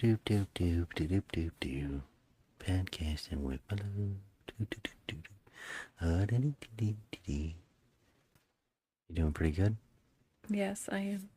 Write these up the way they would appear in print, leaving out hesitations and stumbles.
doop doop doop doop doop doop doop. Podcasting with Baloo. Doop doop doop doop doop. Dee dee dee dee dee. You doing pretty good? Yes, I am.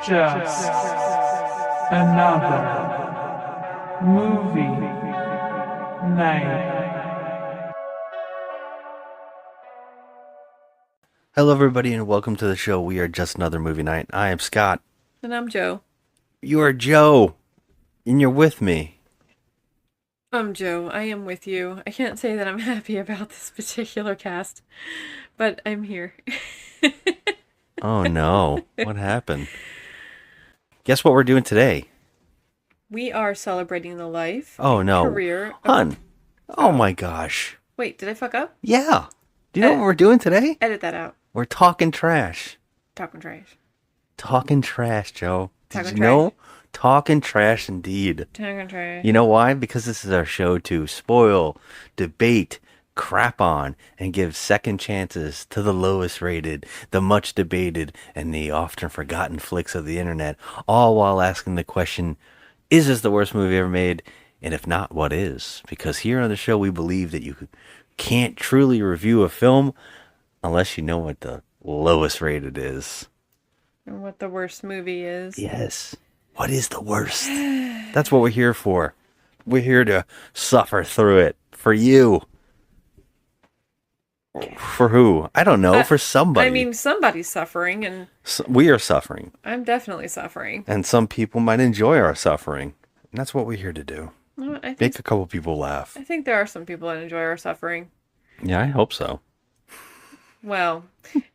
Just another movie night. Hello, everybody, and welcome to the show. We are Just Another Movie Night. I am Scott. And I'm Joe. You are Joe, and you're with me. I'm Joe. I am with you. I can't say that I'm happy about this particular cast, but I'm here. Oh, no. What happened? Guess what we're doing today? We are celebrating the life and career of... Hun. Oh, my gosh. Wait, did I fuck up? Yeah. Do you know what we're doing today? Edit that out. We're talking trash. Talking trash. Talking trash, Joe. Talking Did you know? Talking trash indeed. Talking trash. You know why? Because this is our show to spoil, debate, crap on, and give second chances to the lowest rated, the much debated, and the often forgotten flicks of the internet, all while asking the question, is this the worst movie ever made? And if not, what is? Because here on the show, we believe that you can't truly review a film unless you know what the lowest rated is. And what the worst movie is. Yes. What is the worst? That's what we're here for. We're here to suffer through it. For you. For who? I don't know. For somebody. I mean, somebody's suffering, and... we are suffering. I'm definitely suffering. And some people might enjoy our suffering. And that's what we're here to do. Well, Make a couple people laugh. I think there are some people that enjoy our suffering. Yeah, I hope so. Well,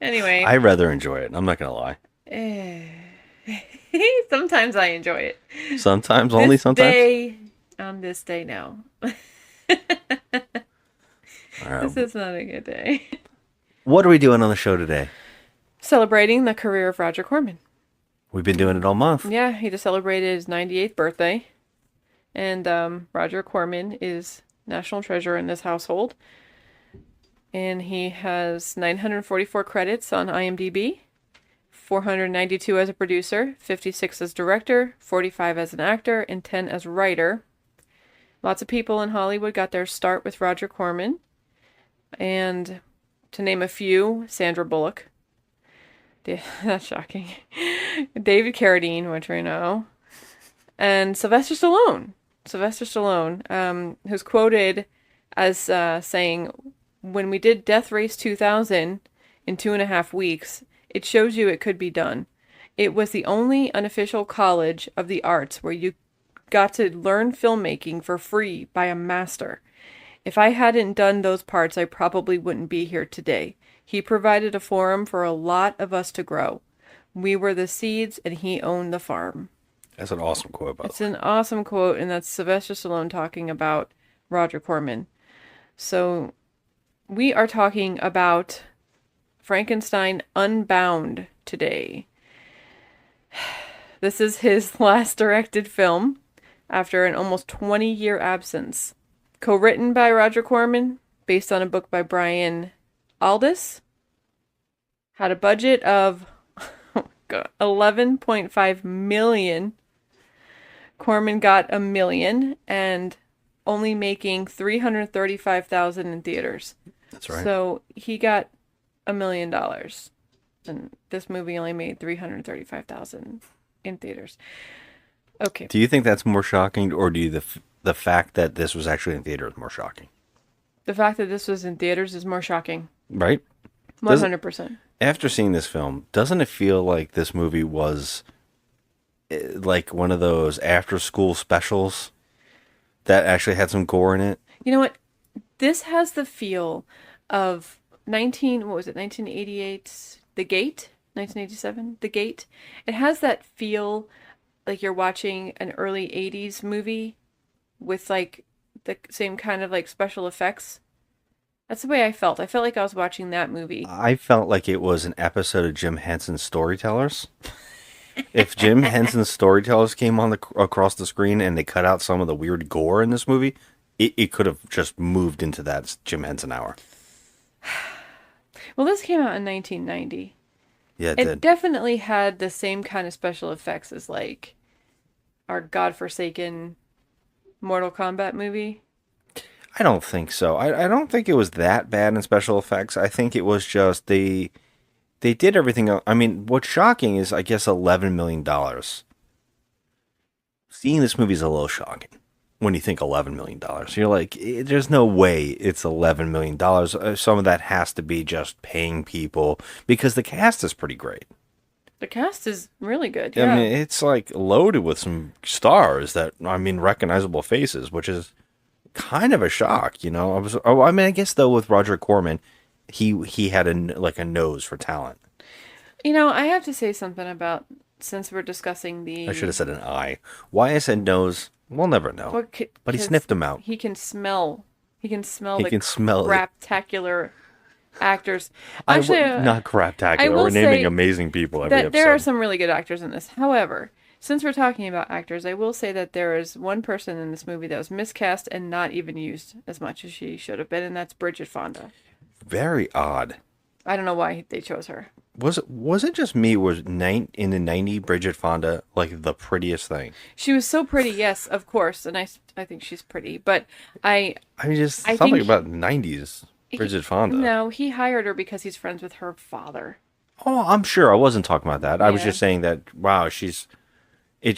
anyway. I rather enjoy it. I'm not going to lie. Sometimes I enjoy it. Sometimes, only sometimes? On this day now. All right. This is not a good day. What are we doing on the show today? Celebrating the career of Roger Corman. We've been doing it all month. Yeah, he just celebrated his 98th birthday. And Roger Corman is national treasure in this household. And he has 944 credits on IMDb. 492 as a producer, 56 as director, 45 as an actor, and 10 as writer. Lots of people in Hollywood got their start with Roger Corman. And to name a few, Sandra Bullock. That's shocking. David Carradine, which we know. And Sylvester Stallone. Who's quoted as saying, when we did Death Race 2000 in 2.5 weeks, it shows you it could be done. It was the only unofficial college of the arts where you got to learn filmmaking for free by a master. If I hadn't done those parts, I probably wouldn't be here today. He provided a forum for a lot of us to grow. We were the seeds and he owned the farm. That's an awesome quote. It's an awesome quote, and that's Sylvester Stallone talking about Roger Corman. So we are talking about Frankenstein Unbound today. This is his last directed film after an almost 20-year absence. Co-written by Roger Corman, based on a book by Brian Aldiss. Had a budget of 11.5 million. Corman got $1 million and only making 335,000 in theaters. That's right. So he got $1 million, and this movie only made 335,000 in theaters. Okay. Do you think that's more shocking, or do you the fact that this was actually in theaters more shocking? The fact that this was in theaters is more shocking. Right? 100%. After seeing this film, doesn't it feel like this movie was like one of those after-school specials that actually had some gore in it? You know what? This has the feel of 1988, The Gate, 1987, The Gate. It has that feel like you're watching an early 80s movie with like the same kind of like special effects. That's the way I felt. I felt like I was watching that movie. I felt like it was an episode of Jim Henson's Storytellers. If Jim Henson's Storytellers came on across the screen and they cut out some of the weird gore in this movie, it could have just moved into that Jim Henson hour. Well, this came out in 1990. Yeah, it It did. definitely had the same kind of special effects as like our godforsaken Mortal Kombat movie. I don't think so. I don't think it was that bad in special effects. I think it was just they did everything. I mean, what's shocking is, I guess, $11 million. Seeing this movie is a little shocking when you think $11 million. You're like, there's no way it's $11 million. Some of that has to be just paying people because the cast is pretty great. The cast is really good. Yeah. I mean, it's like loaded with some stars that, I mean, recognizable faces, which is kind of a shock, you know. I guess though with Roger Corman, he had a nose for talent. You know, I have to say something about, since we're discussing the. I should have said an eye. Why I said nose, we'll never know. Well, But he 'cause sniffed them out. He can smell. He can smell He the can smell it. craptacular actors. Actually, Not craptacular. I will We're naming say amazing people every that episode. there are some really good actors in this. However, since we're talking about actors, I will say that there is one person in this movie that was miscast and not even used as much as she should have been, and that's Bridget Fonda. Very odd. I don't know why they chose her. Was it just me? Was in the 90s Bridget Fonda like the prettiest thing? She was so pretty, yes, of course, and I think she's pretty, but I I just I something think about 90s Bridget Fonda. No, he hired her because he's friends with her father. Oh, I'm sure. I wasn't talking about that. I was Yeah. just saying that. Wow, it's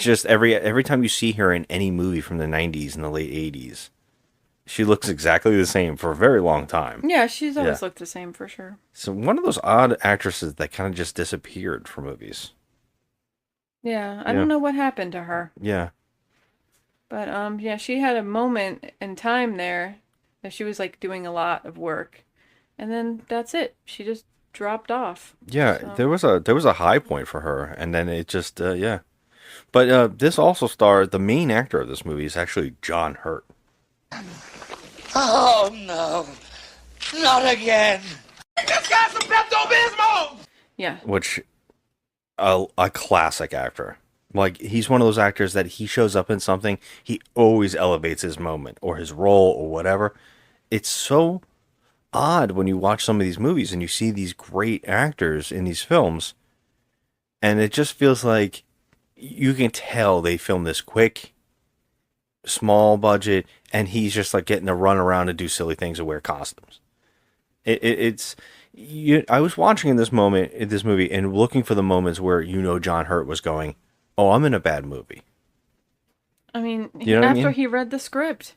just every time you see her in any movie from the 90s and the late 80s, she looks exactly the same for a very long time. Yeah, she's always Yeah. looked the same for sure. So one of those odd actresses that kind of just disappeared from movies. Yeah, I Yeah. don't know what happened to her. Yeah. But yeah, she had a moment in time there that she was like doing a lot of work. And then that's it. She just dropped off. Yeah, So- there was a high point for her, and then it just yeah. But this also stars, the main actor of this movie is actually John Hurt. Oh, no. Not again. Just got some Pepto-Bismol! Yeah. Which a classic actor. Like, he's one of those actors that he shows up in something, he always elevates his moment or his role or whatever. It's so odd when you watch some of these movies and you see these great actors in these films, and it just feels like you can tell they filmed this quick, small budget, and he's just like getting to run around and do silly things and wear costumes. I was watching in this movie and looking for the moments where John Hurt was going, "Oh, I'm in a bad movie." I mean, You know what I after mean? he read the script.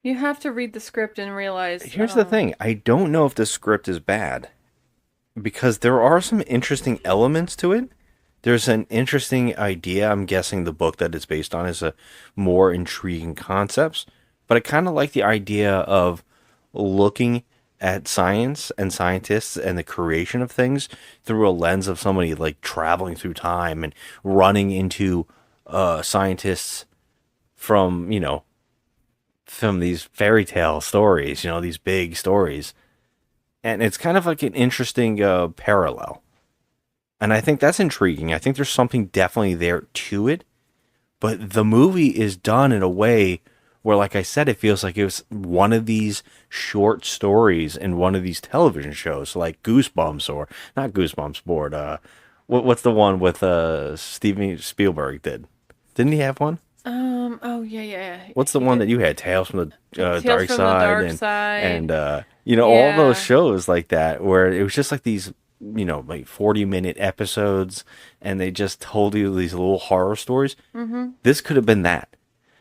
You have to read the script and realize. Here's the thing: I don't know if the script is bad, because there are some interesting elements to it. There's an interesting idea. I'm guessing the book that it's based on is a more intriguing concepts, but I kind of like the idea of looking at science and scientists and the creation of things through a lens of somebody like traveling through time and running into scientists from from these fairy tale stories, these big stories. And it's kind of like an interesting parallel. And I think that's intriguing. I think there's something definitely there to it. But the movie is done in a way where, like I said, it feels like it was one of these short stories in one of these television shows, like Goosebumps, or not Goosebumps, but what's the one with Steven Spielberg didn't he have one? Oh yeah. What's the one that you had? Tales from the Tales Dark from the Side, Dark Side. and all Yeah. those shows like that, where it was just like these, like 40-minute episodes, and they just told you these little horror stories. Mm-hmm. This could have been that.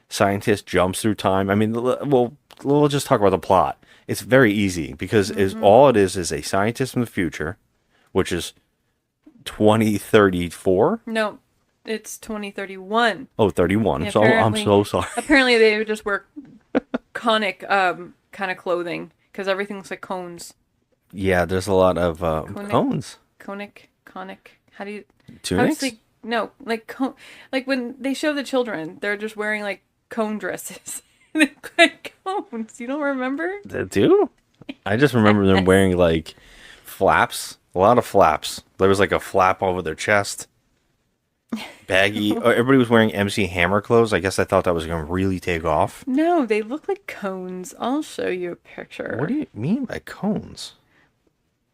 Scientist jumps through time. I mean, we'll just talk about the plot. It's very easy because all it is a scientist from the future, which is 2034. No, it's 2031. Oh, 31. Yeah, So I'm apparently- so sorry. Apparently, they just wear conic kind of clothing because everything's like cones. Yeah, there's a lot of cones. Conic. How do you? Tunics? No, like like when they show the children, they're just wearing like cone dresses. look like cones. You don't remember? They do? I just remember them wearing like flaps, a lot of flaps. There was like a flap over their chest. Baggy. Everybody was wearing MC Hammer clothes. I guess I thought that was going to really take off. No, they look like cones. I'll show you a picture. What do you mean by cones?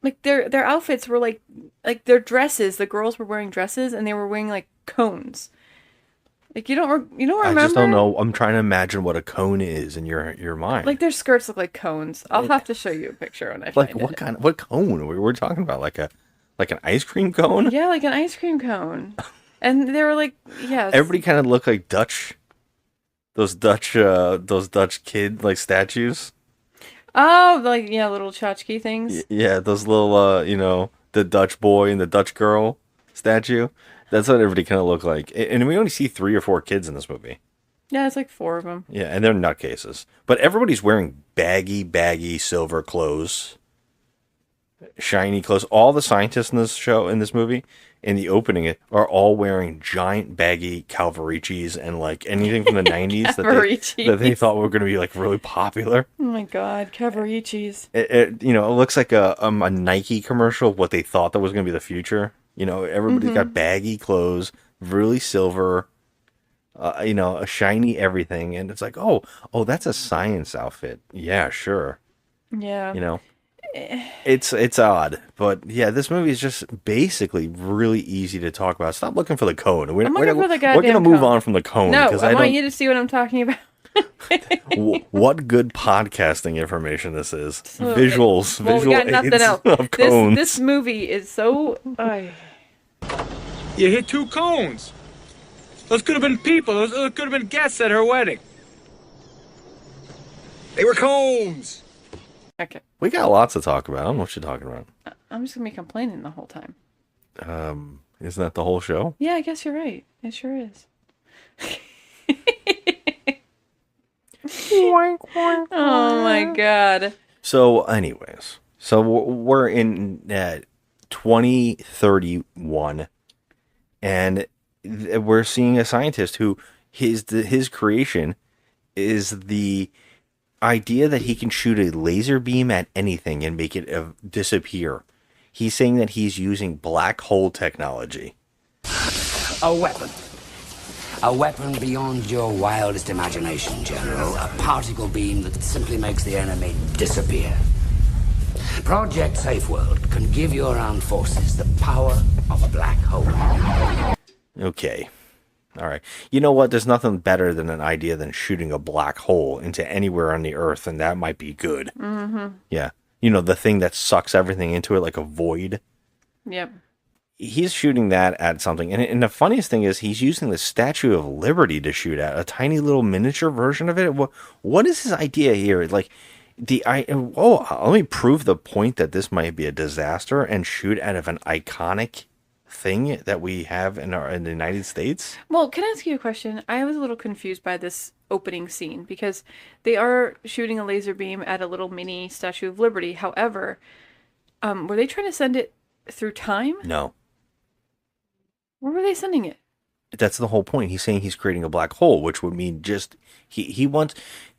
Like their outfits were like their dresses. The girls were wearing dresses, and they were wearing like cones. Like you don't remember? I just don't know. I'm trying to imagine what a cone is in your mind. Like their skirts look like cones. I'll have to show you a picture when I find like it. what cone? We're talking about like an ice cream cone? Yeah, like an ice cream cone. And they were like, yeah. Everybody kind of looked like those Dutch kid like statues. Oh, like yeah, little tchotchke things. Yeah, those little the Dutch boy and the Dutch girl statue. That's what everybody kind of looked like. And we only see 3 or 4 kids in this movie. Yeah, it's like 4 of them. Yeah, and they're nutcases. But everybody's wearing baggy silver clothes, shiny clothes. All the scientists in this movie, in the opening, are all wearing giant baggy Calvaricis and like anything from the 90s that they thought were going to be like really popular. Oh my god, Calvaricis. It looks like a Nike commercial of what they thought that was going to be the future. Everybody's got baggy clothes, really silver, a shiny everything, and it's like, oh, that's a science outfit. Yeah, sure. Yeah. It's odd, but yeah, this movie is just basically really easy to talk about. Stop looking for the cone. We're gonna move on from the cone. No, I want you to see what I'm talking about. What good podcasting information this is. Visuals. Well, visual we got nothing aids else. of cones. This movie is so... You hit 2 cones. Those could have been people. Those could have been guests at her wedding. They were cones. Okay. We got lots to talk about. I don't know what you're talking about. I'm just going to be complaining the whole time. Isn't that the whole show? Yeah, I guess you're right. It sure is. Oh my god. So, anyways, we're in 2031, and we're seeing a scientist who his creation is the idea that he can shoot a laser beam at anything and make it disappear. He's saying that he's using black hole technology. A weapon. A weapon beyond your wildest imagination, General. A particle beam that simply makes the enemy disappear. Project Safe World can give your armed forces the power of a black hole. Okay. All right. You know what? There's nothing better than an idea than shooting a black hole into anywhere on the Earth, and that might be good. Mm-hmm. Yeah. The thing that sucks everything into it like a void. Yep. He's shooting that at something. And the funniest thing is he's using the Statue of Liberty to shoot at, a tiny little miniature version of it. What is his idea here? Like, let me prove the point that this might be a disaster and shoot out of an iconic thing that we have in the United States. Well, can I ask you a question? I was a little confused by this opening scene because they are shooting a laser beam at a little mini Statue of Liberty. However, were they trying to send it through time? No. Where were they sending it? That's the whole point. He's saying he's creating a black hole, which would mean just he wants.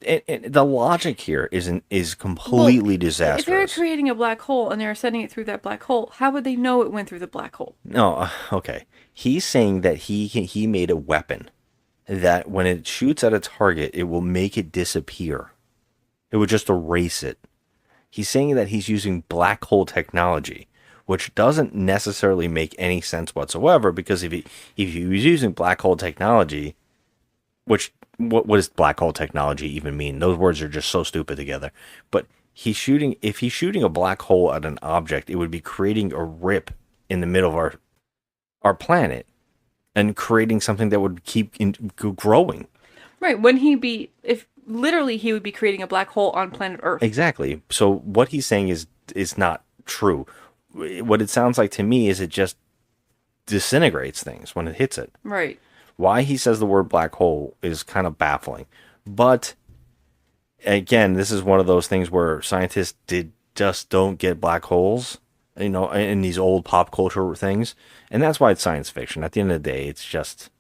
And the logic here is completely disastrous. If they're creating a black hole and they're sending it through that black hole, how would they know it went through the black hole? No, okay. He's saying that he made a weapon that when it shoots at a target, it will make it disappear. It would just erase it. He's saying that he's using black hole technology, which doesn't necessarily make any sense whatsoever, because if he was using black hole technology, which what does black hole technology even mean? Those words are just so stupid together. But if he's shooting a black hole at an object, it would be creating a rip in the middle of our planet and creating something that would keep growing. Right. If literally he would be creating a black hole on planet Earth. Exactly. So what he's saying is not true. What it sounds like to me is it just disintegrates things when it hits it. Right. Why he says the word black hole is kind of baffling. But again, this is one of those things where scientists just don't get black holes, in these old pop culture things. And that's why it's science fiction. At the end of the day, it's just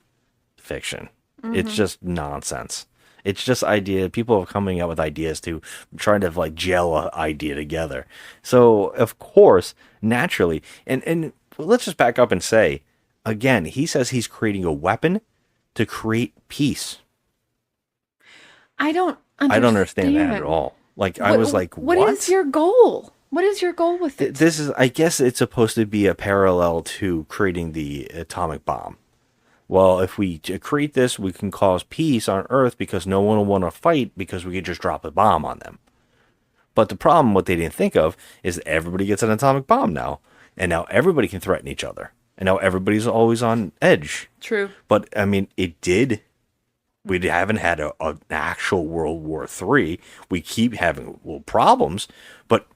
fiction. Mm-hmm. It's just nonsense. It's just idea. People are coming up with ideas to trying to like gel an idea together. So of course, naturally, and let's just back up and say, again, he says he's creating a weapon to create peace. I don't understand that at all. Like I was like, what? What is your goal? What is your goal with it? This is, I guess, it's supposed to be a parallel to creating the atomic bomb. Well, if we create this, we can cause peace on Earth because no one will want to fight because we could just drop a bomb on them. But the problem, what they didn't think of, is that everybody gets an atomic bomb now. And now everybody can threaten each other. And now everybody's always on edge. True. But, I mean, it did. We haven't had an actual World War III. We keep having little problems. But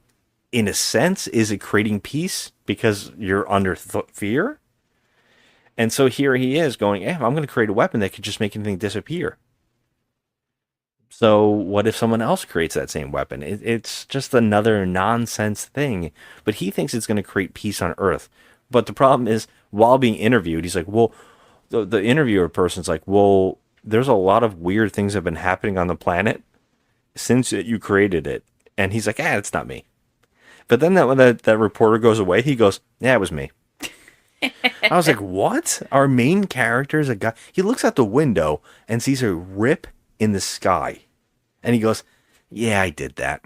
in a sense, is it creating peace because you're under fear? And so here he is going, I'm going to create a weapon that could just make anything disappear. So what if someone else creates that same weapon? It's just another nonsense thing. But he thinks it's going to create peace on Earth. But the problem is, while being interviewed, he's like, well, the interviewer person's like, well, there's a lot of weird things that have been happening on the planet since you created it. And he's like, it's not me. But then when that reporter goes away, he goes, yeah, it was me. I was like, what? Our main character is a guy. He looks out the window and sees a rip in the sky. And he goes, yeah, I did that.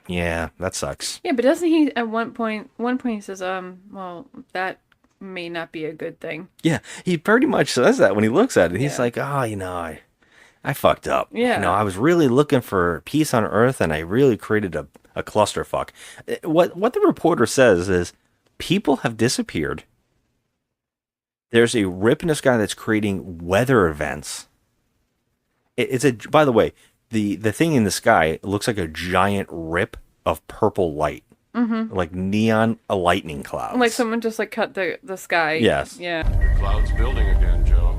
Yeah, that sucks. Yeah, but doesn't he at one point he says, well, that may not be a good thing. Yeah, he pretty much says that when he looks at it. He's like, I fucked up. Yeah. I was really looking for peace on Earth and I really created a clusterfuck. What the reporter says is people have disappeared. There's a rip in the sky that's creating weather events. By the way, the thing in the sky looks like a giant rip of purple light. Mm-hmm. Like neon lightning clouds. Like someone just like cut the sky. Yes. Yeah. Your cloud's building again, Joe.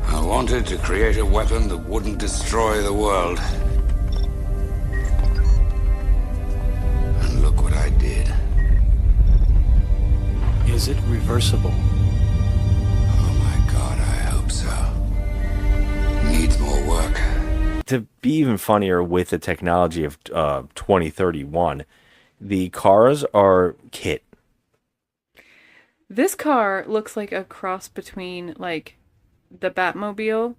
I wanted to create a weapon that wouldn't destroy the world. And look what I did. Is it reversible? Oh my God, I hope so. Needs more work. To be even funnier with the technology of 2031, the cars are kit. This car looks like a cross between like the Batmobile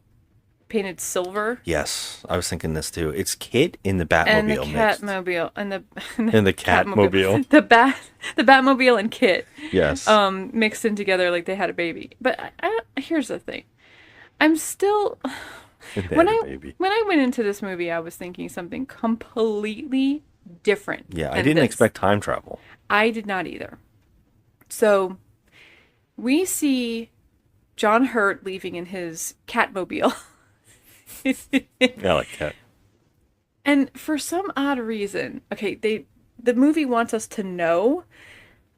painted silver. Yes, I was thinking this too. It's kit in the Batmobile and the mixed. Catmobile and the Catmobile. the Batmobile and Kit. Yes. Mixed in together like they had a baby. But here's the thing. I'm still when I went into this movie, I was thinking something completely different. Yeah, I didn't expect time travel. I did not either. So we see John Hurt leaving in his Catmobile. Yeah, like cat. And for some odd reason, the movie wants us to know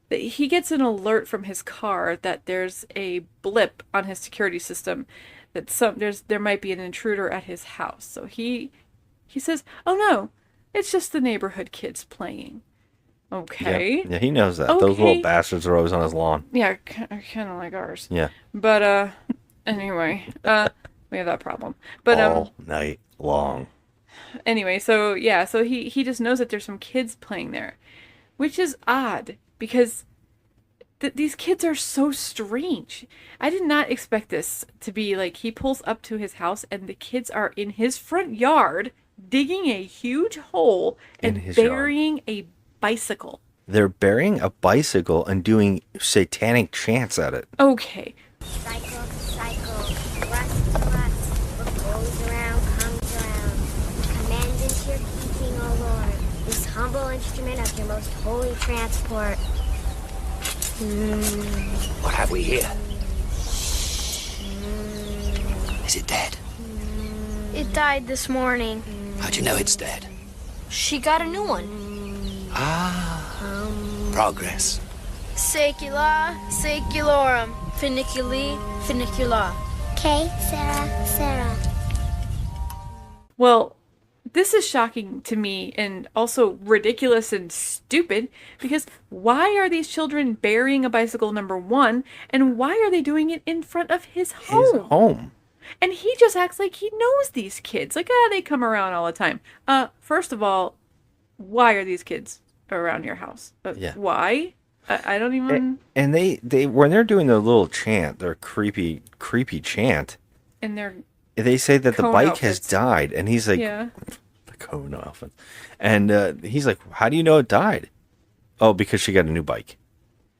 that he gets an alert from his car that there's a blip on his security system, that there might be an intruder at his house. So he says, "Oh no, it's just the neighborhood kids playing." Okay. Yeah, he knows that. Okay. Those little bastards are always on his lawn. Yeah, kind of like ours. Yeah. But anyway, we have that problem. But all night long. Anyway, so he just knows that there's some kids playing there, which is odd because these kids are so strange. I did not expect this to be like he pulls up to his house and the kids are in his front yard digging a huge hole and burying a bicycle. They're burying a bicycle and doing satanic chants at it. Okay. Cycle to cycle, rust to rust, what goes around comes around. Commend into your keeping, O Lord, this humble instrument of your most holy transport. What have we here? Is it dead? It died this morning. How'd you know it's dead? She got a new one. Progress. Secula, seculorum, funiculi, funicula. Okay, Sarah. Well, this is shocking to me and also ridiculous and stupid because why are these children burying a bicycle, number one, and why are they doing it in front of his home? His home. And he just acts like he knows these kids. Like, they come around all the time. First of all, why are these kids around your house? Yeah. Why? I don't even... And they when they're doing their little chant, their creepy chant, And they're... they say that the cone bike has outfits. died. And he's like, Yeah. the cone outfit. And he's like, how do you know it died? Oh, because she got a new bike.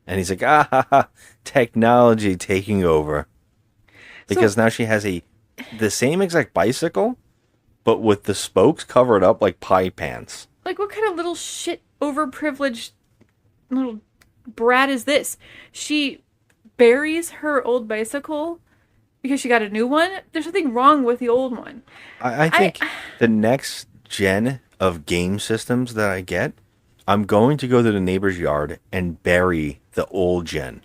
And he's like, ah, ha, ha, technology taking over. Because now she has the same exact bicycle, but with the spokes covered up like pie pants. Like, what kind of little shit overprivileged little brat is this? She buries her old bicycle because she got a new one? There's nothing wrong with the old one. I think the next gen of game systems that I get, I'm going to go to the neighbor's yard and bury the old gen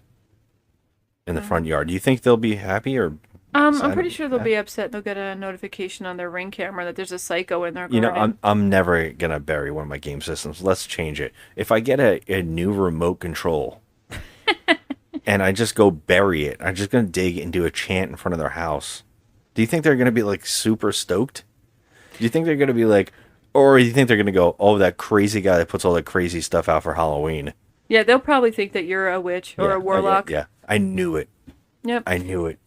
in the front yard. Do you think they'll be happy or... I'm pretty sure they'll be upset. They'll get a notification on their Ring camera that there's a psycho in their garden. You know, I'm never gonna bury one of my game systems. Let's change it. If I get a new remote control and I just go bury it, I'm just gonna dig and do a chant in front of their house. Do you think they're gonna be like super stoked? Do you think they're gonna be like, or do you think they're gonna go, oh, that crazy guy that puts all that crazy stuff out for Halloween? Yeah, they'll probably think that you're a witch or a warlock. Yeah, I knew it. Yep. I knew it.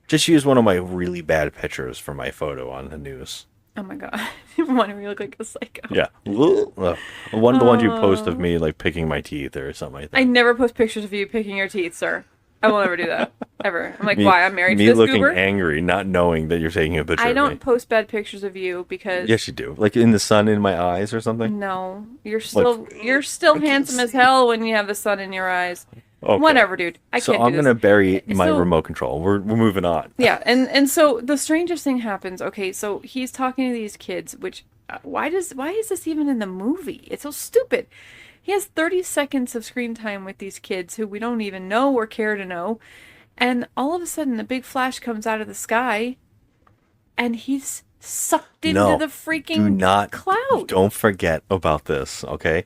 Just use one of my really bad pictures for my photo on the news. Oh my god. One where you look like a psycho. Yeah. One of the ones you post of me like picking my teeth or something like that. I never post pictures of you picking your teeth, sir. I won't ever do that. Ever. I'm like, Me- why? I'm married to Me this looking goober? angry, not knowing that you're taking a picture I of don't me. post bad pictures of you because... Yes, you do. Like in the sun in my eyes or something? No. You're still handsome as hell when you have the sun in your eyes. Okay. Whatever, dude. I So can't I'm do going to this. bury my So- remote control. We're moving on. Yeah, and so the strangest thing happens. Okay, so he's talking to these kids, which why is this even in the movie? It's so stupid. He has 30 seconds of screen time with these kids who we don't even know or care to know, and all of a sudden a big flash comes out of the sky, and he's sucked into No, the freaking do not, cloud. Don't forget about this, okay?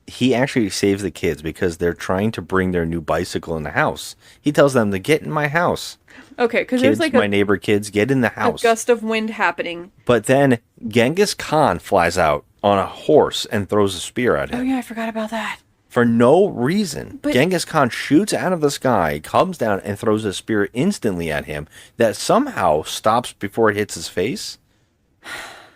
He actually saves the kids because they're trying to bring their new bicycle in the house. He tells them to get in my house. Okay, because Kids, there's like my neighbor kids, get in the a house. gust of wind happening. But then Genghis Khan flies out on a horse and throws a spear at him. Oh yeah, I forgot about that. For no reason. But- Genghis Khan shoots out of the sky, comes down, and throws a spear instantly at him that somehow stops before it hits his face.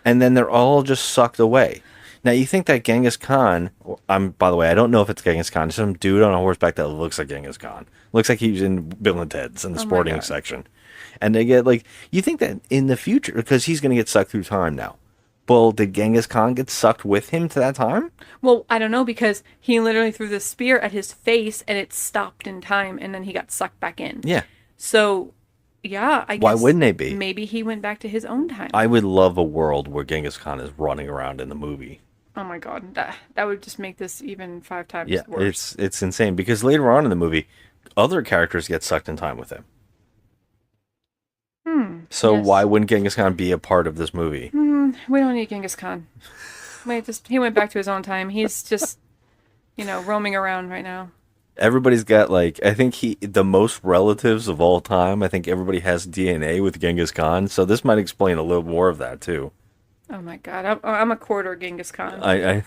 And then they're all just sucked away. Now, you think that Genghis Khan... by the way, I don't know if it's Genghis Khan. It's some dude on a horseback that looks like Genghis Khan. Looks like he's in Bill and Ted's in the sporting God. section. And they get, like... You think that in the future... Because he's going to get sucked through time now. Well, did Genghis Khan get sucked with him to that time? Well, I don't know because he literally threw the spear at his face and it stopped in time and then he got sucked back in. Yeah. So, yeah, I guess. Why wouldn't they be? Maybe he went back to his own time. I would love a world where Genghis Khan is running around in the movie. Oh my god, that would just make this even 5 times Yeah, worse. it's insane because later on in the movie, other characters get sucked in time with him. So yes. why wouldn't Genghis Khan be a part of this movie? We don't need Genghis Khan. He went back to his own time. He's just, roaming around right now. Everybody's got like I think the most relatives of all time. I think everybody has DNA with Genghis Khan, so this might explain a little more of that too. Oh my god, I'm a quarter Genghis Khan. I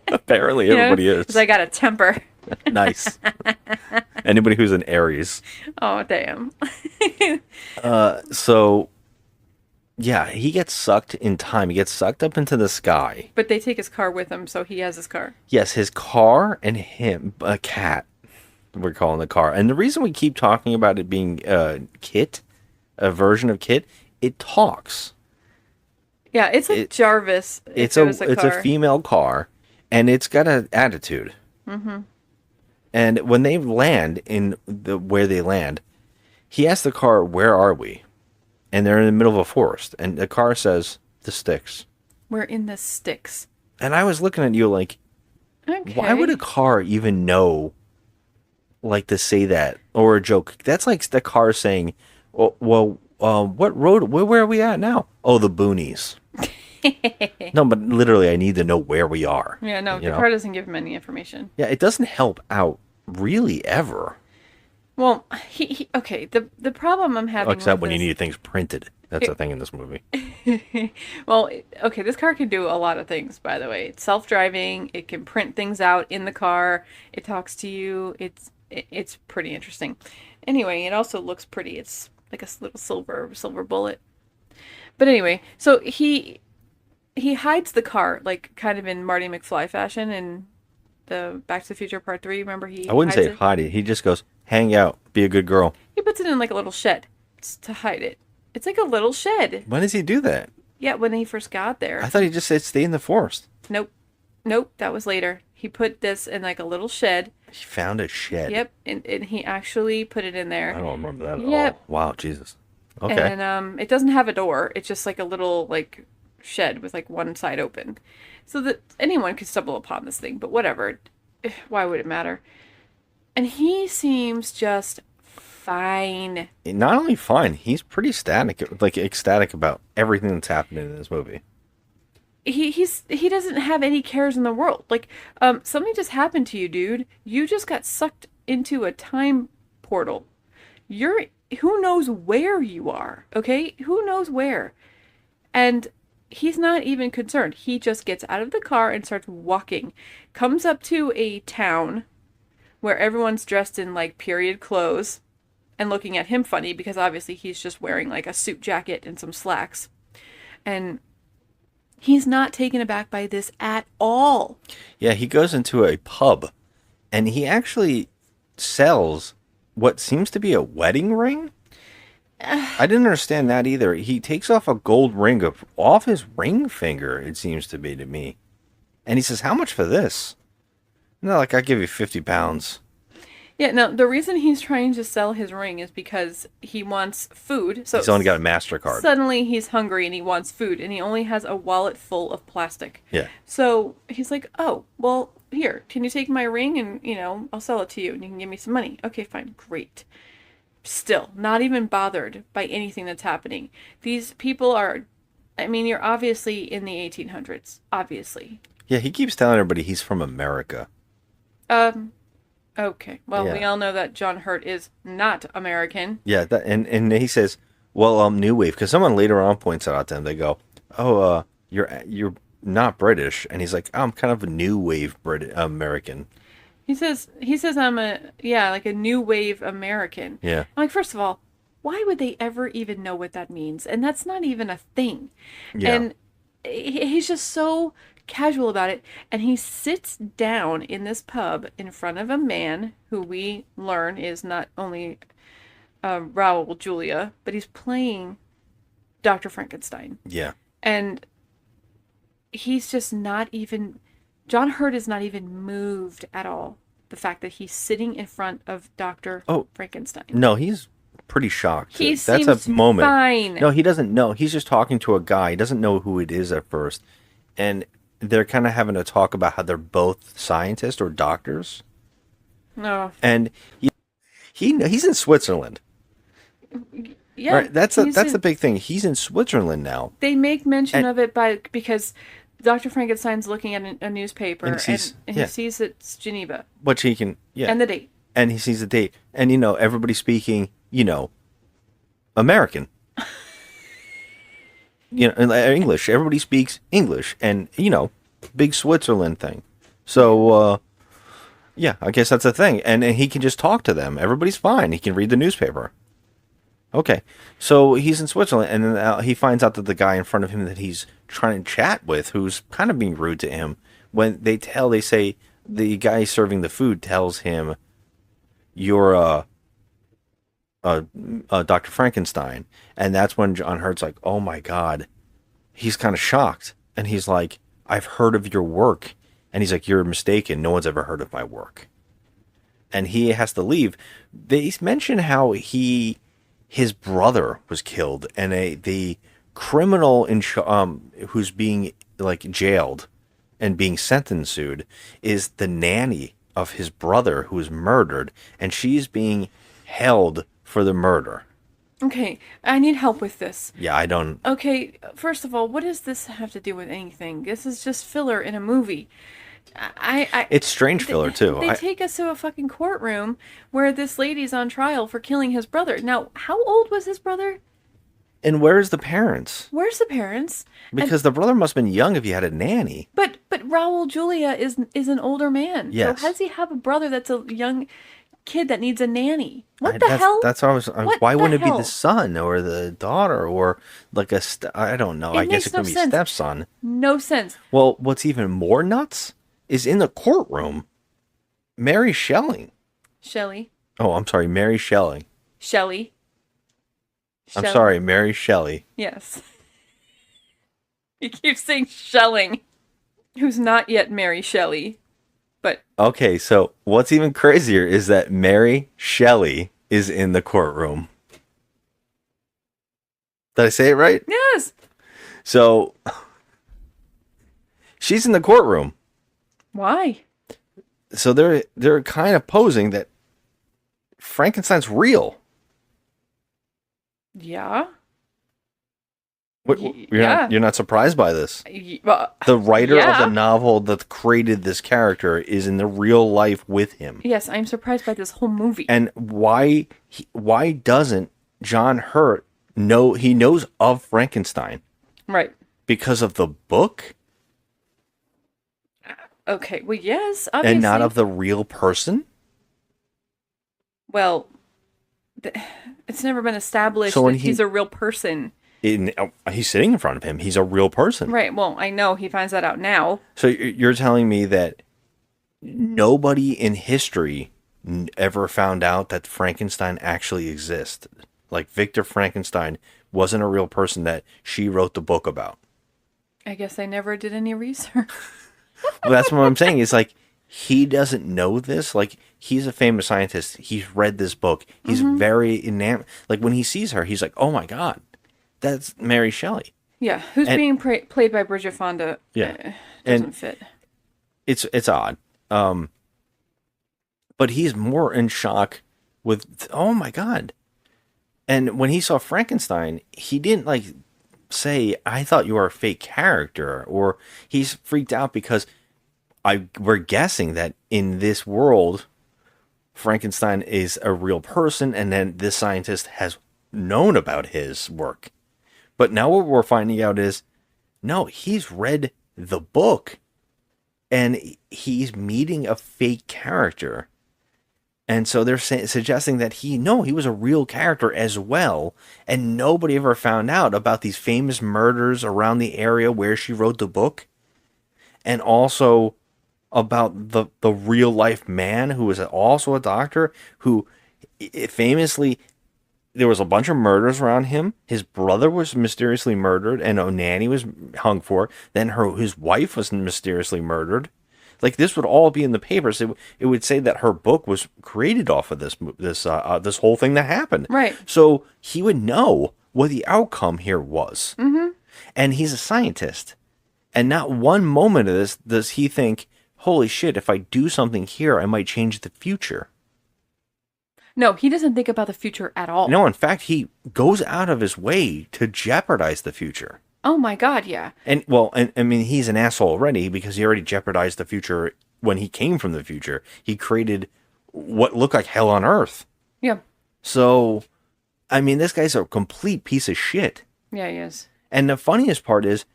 apparently everybody is 'Cause I got a temper. nice. Anybody who's an Aries. Oh damn. So, yeah, he gets sucked in time. He gets sucked up into the sky. But they take his car with him, so he has his car. Yes, his car and him, a cat, we're calling the car. And the reason we keep talking about it being Kit, a version of Kit, it talks. Yeah, it's like Jarvis. It's if it was a car. female car, and it's got an attitude. Mm-hmm. And when they land in where they land, he asks the car, "Where are we?" And they're in the middle of a forest, and the car says, "The sticks." We're in the sticks. And I was looking at you like, Okay. why would a car even know, like, to say that or a joke? That's like the car saying, "What road? Where are we at now?" Oh, the boonies. No, but literally, I need to know where we are. Yeah, no, you the know? car doesn't give him any information. Yeah, it doesn't help out really ever. Well, he okay. The problem I'm having Except with when you this, need things printed. That's the thing in this movie. well, okay, this car can do a lot of things, by the way. It's self-driving. It can print things out in the car. It talks to you. It's pretty interesting. Anyway, it also looks pretty. It's like a little silver bullet. But anyway, so he hides the car like kind of in Marty McFly fashion in the Back to the Future Part 3. Remember I wouldn't hides say it? hide it. He just goes, hang out, be a good girl. He puts it in like a little shed to hide it. It's like a little shed. When does he do that? Yeah, when he first got there. I thought he just said stay in the forest. Nope. Nope, that was later. He put this in like a little shed. He found a shed. Yep, and he actually put it in there. I don't remember that at Yep. all. Wow, Jesus. Okay. And it doesn't have a door. It's just like a little like shed with like one side open. So that anyone could stumble upon this thing, but whatever. Why would it matter? And he seems just fine. Not only fine, he's pretty ecstatic about everything that's happening in this movie. He doesn't have any cares in the world. Like, something just happened to you, dude. You just got sucked into a time portal. Who knows where you are, okay? Who knows where? And he's not even concerned. He just gets out of the car and starts walking. Comes up to a town where everyone's dressed in like period clothes and looking at him funny because obviously he's just wearing like a suit jacket and some slacks. And he's not taken aback by this at all. Yeah, he goes into a pub and he actually sells what seems to be a wedding ring. I didn't understand that either. He takes off a gold ring off his ring finger, it seems to be to me. And he says, how much for this? No, like, I give you 50 pounds. Yeah, no, the reason he's trying to sell his ring is because he wants food. So He's only got a MasterCard. Suddenly he's hungry and he wants food and he only has a wallet full of plastic. Yeah. So he's like, oh, well, here, can you take my ring and, I'll sell it to you and you can give me some money. Okay, fine, great. Still, not even bothered by anything that's happening. These people are, you're obviously in the 1800s, obviously. Yeah, he keeps telling everybody he's from America. Okay. Well, Yeah. we all know that John Hurt is not American. Yeah, and he says, well, New Wave, because someone later on points it out to him. They go, oh, you're not British, and he's like, oh, I'm kind of a New Wave American. He says I'm like a new wave American. Yeah. I'm like, first of all, why would they ever even know what that means? And that's not even a thing. Yeah. And he's just so casual about it. And he sits down in this pub in front of a man who we learn is not only Raul Julia, but he's playing Dr. Frankenstein. Yeah. And he's just not even... John Hurt is not even moved at all. The fact that he's sitting in front of Dr. Frankenstein. No, he's pretty shocked. He That's seems a moment. fine. No, he doesn't know. He's just talking to a guy. He doesn't know who it is at first. And they're kind of having a talk about how they're both scientists or doctors. No. And he's in Switzerland. Yeah. Right? That's the big thing. He's in Switzerland now. They make mention of it because Dr. Frankenstein's looking at a newspaper and he sees it's Geneva. Which he can, yeah. And the date. And he sees the date. And, everybody's speaking, American. English. Everybody speaks English. And, big Switzerland thing. So, yeah, I guess that's the thing. And he can just talk to them. Everybody's fine. He can read the newspaper. Okay, so he's in Switzerland, and then he finds out that the guy in front of him that he's trying to chat with, who's kind of being rude to him, when they say the guy serving the food tells him, "You're Dr. Frankenstein," and that's when John Hurt's like, "Oh my God," he's kind of shocked, and he's like, "I've heard of your work," and he's like, "You're mistaken. No one's ever heard of my work," and he has to leave. They mention how his brother was killed, and the criminal who's being jailed and being sentenced is the nanny of his brother who was murdered, and she's being held for the murder. Okay, I need help with this. Yeah, I don't... Okay, first of all, what does this have to do with anything? This is just filler in a movie. It's strange filler too. They take us to a fucking courtroom where this lady's on trial for killing his brother. Now, how old was his brother? And where's the parents? Where's the parents? Because the brother must have been young if he had a nanny. But Raul Julia is an older man. Yes. So how does he have a brother that's a young kid that needs a nanny? What the hell? That's what I was. What Why the wouldn't it be hell? the son or the daughter or like I don't know. I guess makes it could no be sense. stepson. No sense. Well, what's even more nuts is in the courtroom, Mary Shelley. Shelley. Oh, I'm sorry, Mary Shelley. Shelley. I'm sorry, Mary Shelley. Yes. You keep saying shelling. Who's not yet Mary Shelley. But Okay, so what's even crazier is that Mary Shelley is in the courtroom. Did I say it right? yes. So she's in the courtroom. Why? So they're kind of posing that Frankenstein's real. Yeah. You're not surprised by this. Well, The writer of yeah. the novel that created this character is in the real life with him. Yes, I'm surprised by this whole movie. And why doesn't John Hurt know? He knows of Frankenstein Right. because of the book Okay. Well, yes, obviously. and not of the real person. Well, it's never been established So when that he's a real person. He's sitting in front of him. He's a real person. Right. Well, I know he finds that out now. So you're telling me that nobody in history ever found out that Frankenstein actually existed? Like Victor Frankenstein wasn't a real person that she wrote the book about? I guess I never did any research. Well, that's what I'm saying. It's like he doesn't know this. Like he's a famous scientist. He's read this book. He's very enamored. Like when he sees her, he's like, "Oh my god, that's Mary Shelley." Yeah. Who's And- being played by Bridget Fonda? Yeah. Doesn't And- fit. It's odd. But he's more in shock with, "Oh my god." And when he saw Frankenstein, he didn't like say, "I thought you were a fake character," or he's freaked out because we're guessing that in this world, Frankenstein is a real person, and then this scientist has known about his work. But now what we're finding out is, no, he's read the book, and he's meeting a fake character. And so they're suggesting that he was a real character as well, and nobody ever found out about these famous murders around the area where she wrote the book, and also about the real life man who was also a doctor who famously, there was a bunch of murders around him. His brother was mysteriously murdered, and Onani was hung for. Then his wife was mysteriously murdered. Like this would all be in the papers. It would say that her book was created off of this whole thing that happened. Right. So he would know what the outcome here was. Mm-hmm. And he's a scientist. And not one moment of this does he think, "Holy shit, if I do something here, I might change the future." No, he doesn't think about the future at all. No, in fact, he goes out of his way to jeopardize the future. Oh my God, yeah. And I mean, he's an asshole already because he already jeopardized the future when he came from the future. He created what looked like hell on earth. Yeah. So, I mean, this guy's a complete piece of shit. Yeah, he is. And the funniest part is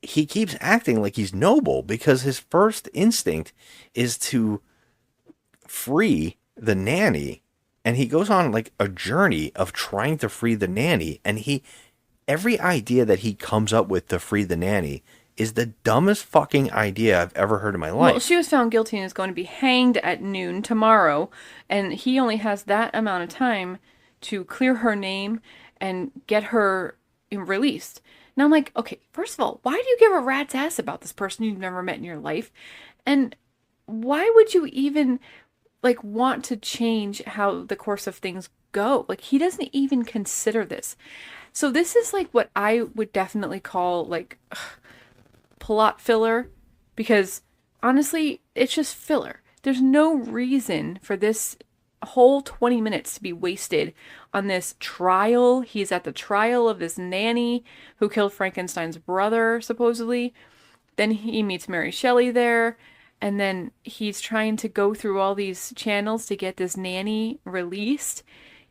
he keeps acting like he's noble because his first instinct is to free the nanny. And he goes on like a journey of trying to free the nanny. And every idea that he comes up with to free the nanny is the dumbest fucking idea I've ever heard in my life. Well, she was found guilty and is going to be hanged at noon tomorrow. And he only has that amount of time to clear her name and get her released. Now I'm like, okay, first of all, why do you give a rat's ass about this person you've never met in your life? And why would you even like want to change how the course of things go? Like he doesn't even consider this. So this is like what I would definitely call like plot filler, because honestly, it's just filler. There's no reason for this whole 20 minutes to be wasted on this trial. He's at the trial of this nanny who killed Frankenstein's brother, supposedly. Then he meets Mary Shelley there. and then he's trying to go through all these channels to get this nanny released.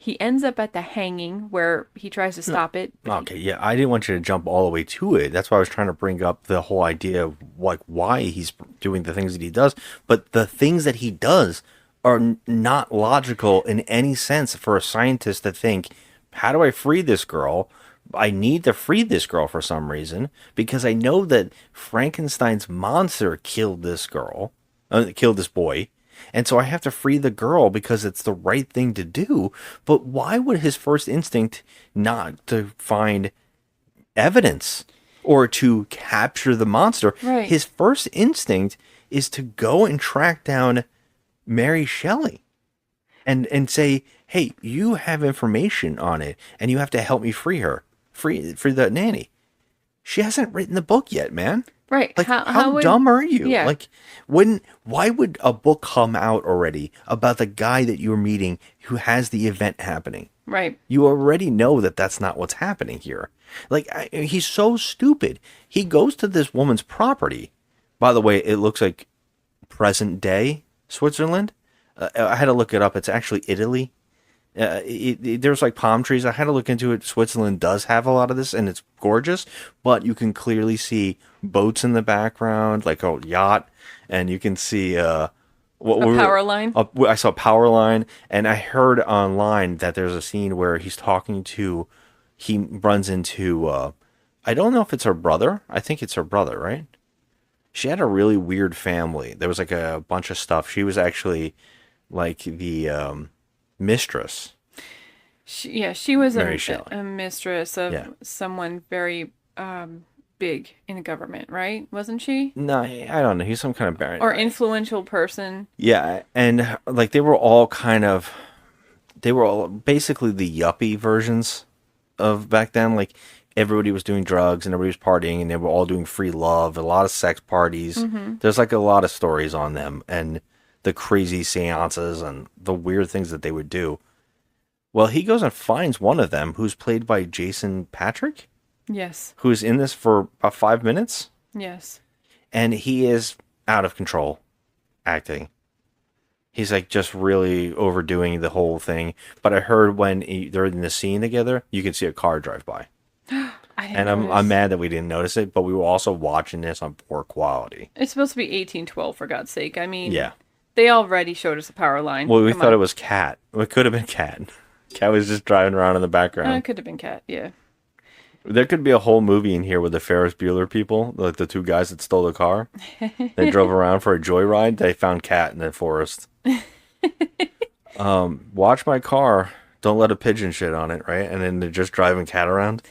He ends up at the hanging where he tries to stop it. Okay, yeah, I didn't want you to jump all the way to it. That's why I was trying to bring up the whole idea of like why he's doing the things that he does. But the things that he does are not logical in any sense for a scientist to think, how do I free this girl? I need to free this girl for some reason because I know that Frankenstein's monster killed this girl, killed this boy. And so I have to free the girl because it's the right thing to do. But why would his first instinct not to find evidence or to capture the monster? Right. His first instinct is to go and track down Mary Shelley and say, hey, you have information on it and you have to help me free her, free the nanny. She hasn't written the book yet, man. Right. Like, how dumb are you? Yeah. Like, why would a book come out already about the guy that you're meeting who has the event happening? Right. You already know that that's not what's happening here. Like, he's so stupid. He goes to this woman's property. By the way, it looks like present day Switzerland. I had to look it up. It's actually Italy. There's like palm trees. I had to look into it. Switzerland does have a lot of this, and it's gorgeous. But you can clearly see boats in the background, like a yacht, and you can see power line. I saw a power line, and I heard online that there's a scene where he runs into. I don't know if it's her brother. I think it's her brother, right? She had a really weird family. There was like a bunch of stuff. She was actually like the mistress. She was Mary a mistress of someone very big in the government, right? Wasn't she? No, I don't know. He's some kind of baron. Or influential person. Yeah, and like they were all basically the yuppie versions of back then. Like everybody was doing drugs and everybody was partying and they were all doing free love, a lot of sex parties. Mm-hmm. There's like a lot of stories on them and the crazy seances and the weird things that they would do. Well, he goes and finds one of them who's played by Jason Patrick. Yes. Who's in this for about 5 minutes. Yes. And he is out of control acting. He's like just really overdoing the whole thing. But I heard when they're in the scene together, you can see a car drive by. I'm mad that we didn't notice it, but we were also watching this on poor quality. It's supposed to be 1812 for God's sake. I mean, yeah. They already showed us a power line. Well, we thought it was Cat. It could have been Cat. Cat was just driving around in the background. It could have been Cat, yeah. There could be a whole movie in here with the Ferris Bueller people, like the two guys that stole the car. They drove around for a joyride. They found Cat in the forest. Watch my car. Don't let a pigeon shit on it, right? And then they're just driving Cat around.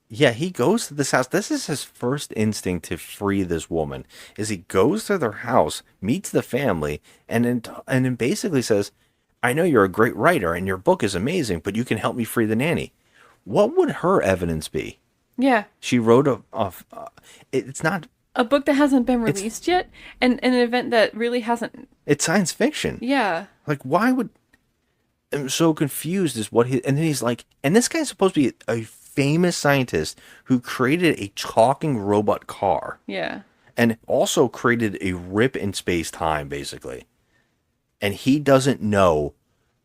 Yeah, he goes to this house. This is his first instinct to free this woman. Is he goes to their house, meets the family, and then basically says, I know you're a great writer and your book is amazing, but you can help me free the nanny. What would her evidence be? Yeah. She wrote it's not... A book that hasn't been released yet, and an event that really hasn't... It's science fiction. Yeah. Like, why would... I'm so confused as what he... And then he's like... And this guy's supposed to be a famous scientist who created a talking robot car. Yeah. And also created a rip in space-time, basically. And he doesn't know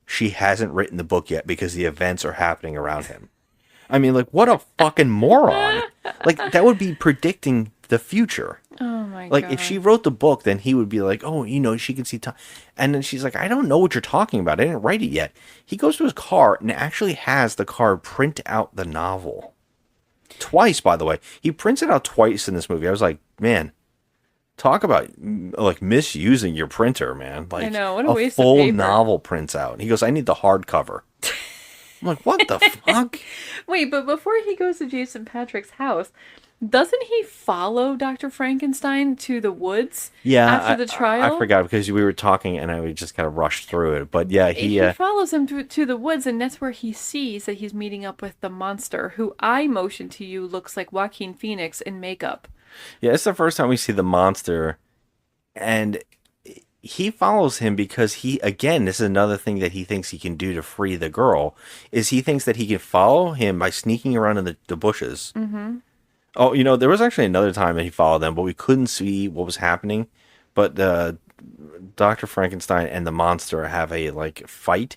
she hasn't written the book yet because the events are happening around him. I mean, like, what a fucking moron. Like, that would be predicting the future. Oh, my God. Like, if she wrote the book, then he would be like, oh, she can see time. And then she's like, I don't know what you're talking about. I didn't write it yet. He goes to his car and actually has the car print out the novel. Twice, by the way. He prints it out twice in this movie. I was like, man. Talk about like misusing your printer, man. Like, I know, what a waste full of paper. Novel prints out. He goes, I need the hardcover. I'm like, what the fuck? Wait, but before he goes to Jason Patrick's house, doesn't he follow Dr. Frankenstein to the woods after the trial? I forgot because we were talking and I just kind of rushed through it. But yeah, he follows him to the woods, and that's where he sees that he's meeting up with the monster, who I motioned to you looks like Joaquin Phoenix in makeup. Yeah, it's the first time we see the monster, and he follows him because this is another thing that he thinks he can do to free the girl, is he thinks that he can follow him by sneaking around in the bushes, Oh, there was actually another time that he followed them, but we couldn't see what was happening. But Dr. Frankenstein and the monster have a like fight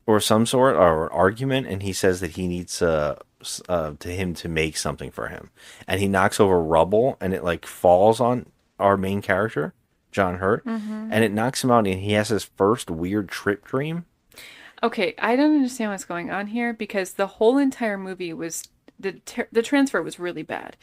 or some sort or argument, and he says that he needs to him to make something for him, and he knocks over rubble, and it like falls on our main character, John Hurt, and it knocks him out, and he has his first weird trip dream. Okay, I don't understand what's going on here because the whole entire movie was the transfer was really bad.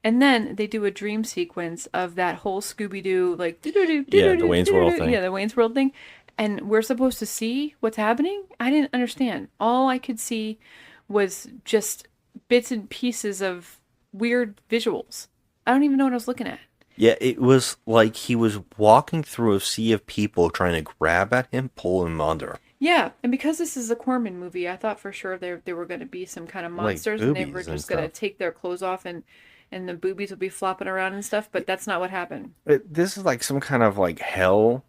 And then they do a dream sequence of that whole Scooby-Doo like Yeah, the Wayne's World thing. Yeah, the Wayne's World thing. And we're supposed to see what's happening? I didn't understand. All I could see was just bits and pieces of weird visuals. I don't even know what I was looking at. Yeah, it was like he was walking through a sea of people trying to grab at him, pull him under. Yeah, and because this is a Corman movie, I thought for sure there were going to be some kind of Like monsters and they were boobies and just going to stuff. take their clothes off and the boobies would be flopping around and stuff, but that's not what happened. This is like some kind of like hell.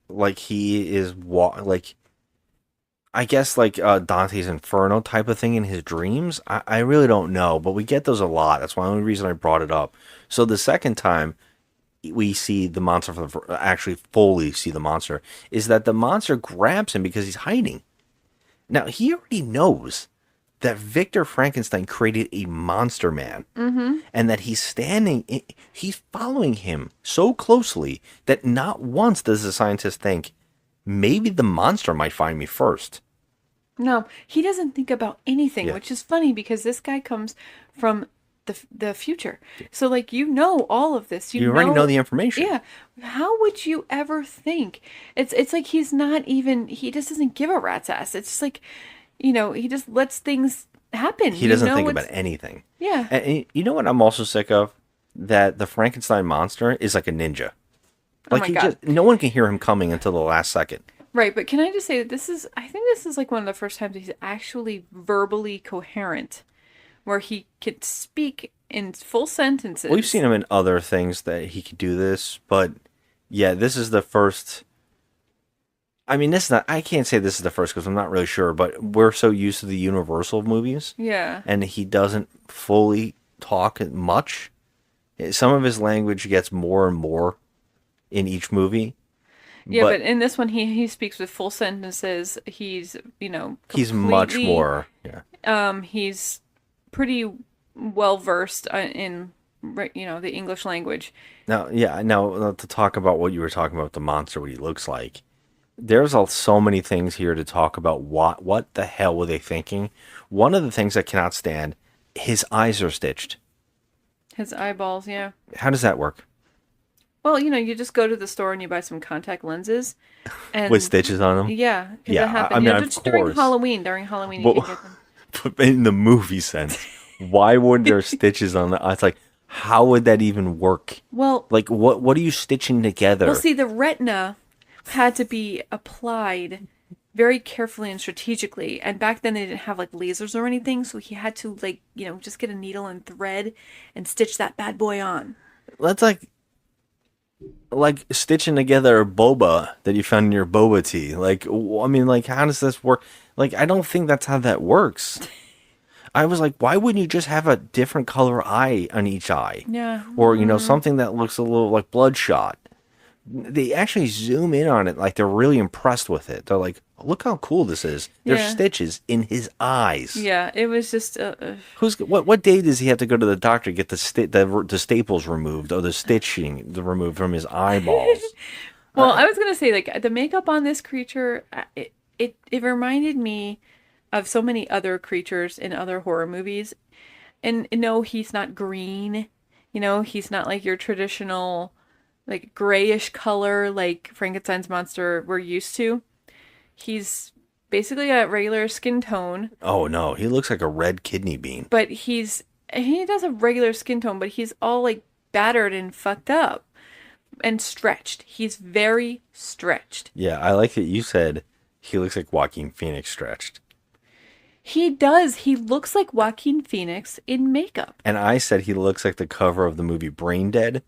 Like he is like I guess like Dante's Inferno type of thing in his dreams. I really don't know, but we get those a lot. That's the only reason I brought it up. So the second time we see the monster actually fully see the monster is that the monster grabs him because he's hiding. Now he already knows that Victor Frankenstein created a monster man, and that he's following him so closely that not once does the scientist think maybe the monster might find me first. No, he doesn't think about anything, Yeah. which is funny because this guy comes from the future. So like all of this. You already know the information. Yeah. How would you ever think? It's like he just doesn't give a rat's ass. It's just like, he just lets things happen. He doesn't think about anything. Yeah. And you know what I'm also sick of? That the Frankenstein monster is like a ninja. Oh Like my God. no one can hear him coming until the last second. Right, but can I just say that I think this is like one of the first times he's actually verbally coherent, where he could speak in full sentences. We've seen him in other things that he could do this, but yeah, this is the first. I mean, I can't say this is the first because I'm not really sure, but we're so used to the Universal movies. Yeah. And he doesn't fully talk much. Some of his language gets more and more in each movie. Yeah, but in this one, he speaks with full sentences. He's, he's much completely, more. Yeah. He's pretty well versed in, the English language. Now, to talk about what you were talking about, the monster, what he looks like. There's so many things here to talk about. What the hell were they thinking? One of the things I cannot stand, his eyes are stitched. His eyeballs, yeah. How does that work? Well, you just go to the store and you buy some contact lenses, and With stitches on them? Yeah, 'cause Yeah, that happened. I mean, of just during course. Halloween. During Halloween, you Well, can get them. But in the movie sense, why wouldn't there stitches on the eyes? Like, how would that even work? Well, Like, what are you stitching together? see, the retina had to be applied very carefully and strategically. And back then they didn't have like lasers or anything, so he had to just get a needle and thread and stitch that bad boy on. That's like stitching together a boba that you found in your boba tea. Like, I mean, like, how does this work? Like, I don't think that's how that works. I was like, why wouldn't you just have a different color eye on each eye? Yeah. Or, something that looks a little like bloodshot. They actually zoom in on it like they're really impressed with it. They're like, look how cool this is. There's Yeah. stitches in his eyes. Yeah, it was just What day does he have to go to the doctor to get the staples removed or the stitching removed from his eyeballs? Well, I was gonna say like the makeup on this creature, it reminded me of so many other creatures in other horror movies. And no, he's not green. He's not like your traditional like grayish color like Frankenstein's monster we're used to. He's basically a regular skin tone, Oh no, he looks like a red kidney bean. but he does have regular skin tone, but he's all like battered and fucked up and stretched. He's very stretched. Yeah, I like that you said he looks like Joaquin Phoenix stretched. He does. He looks like Joaquin Phoenix in makeup. And I said he looks like the cover of the movie Brain Dead,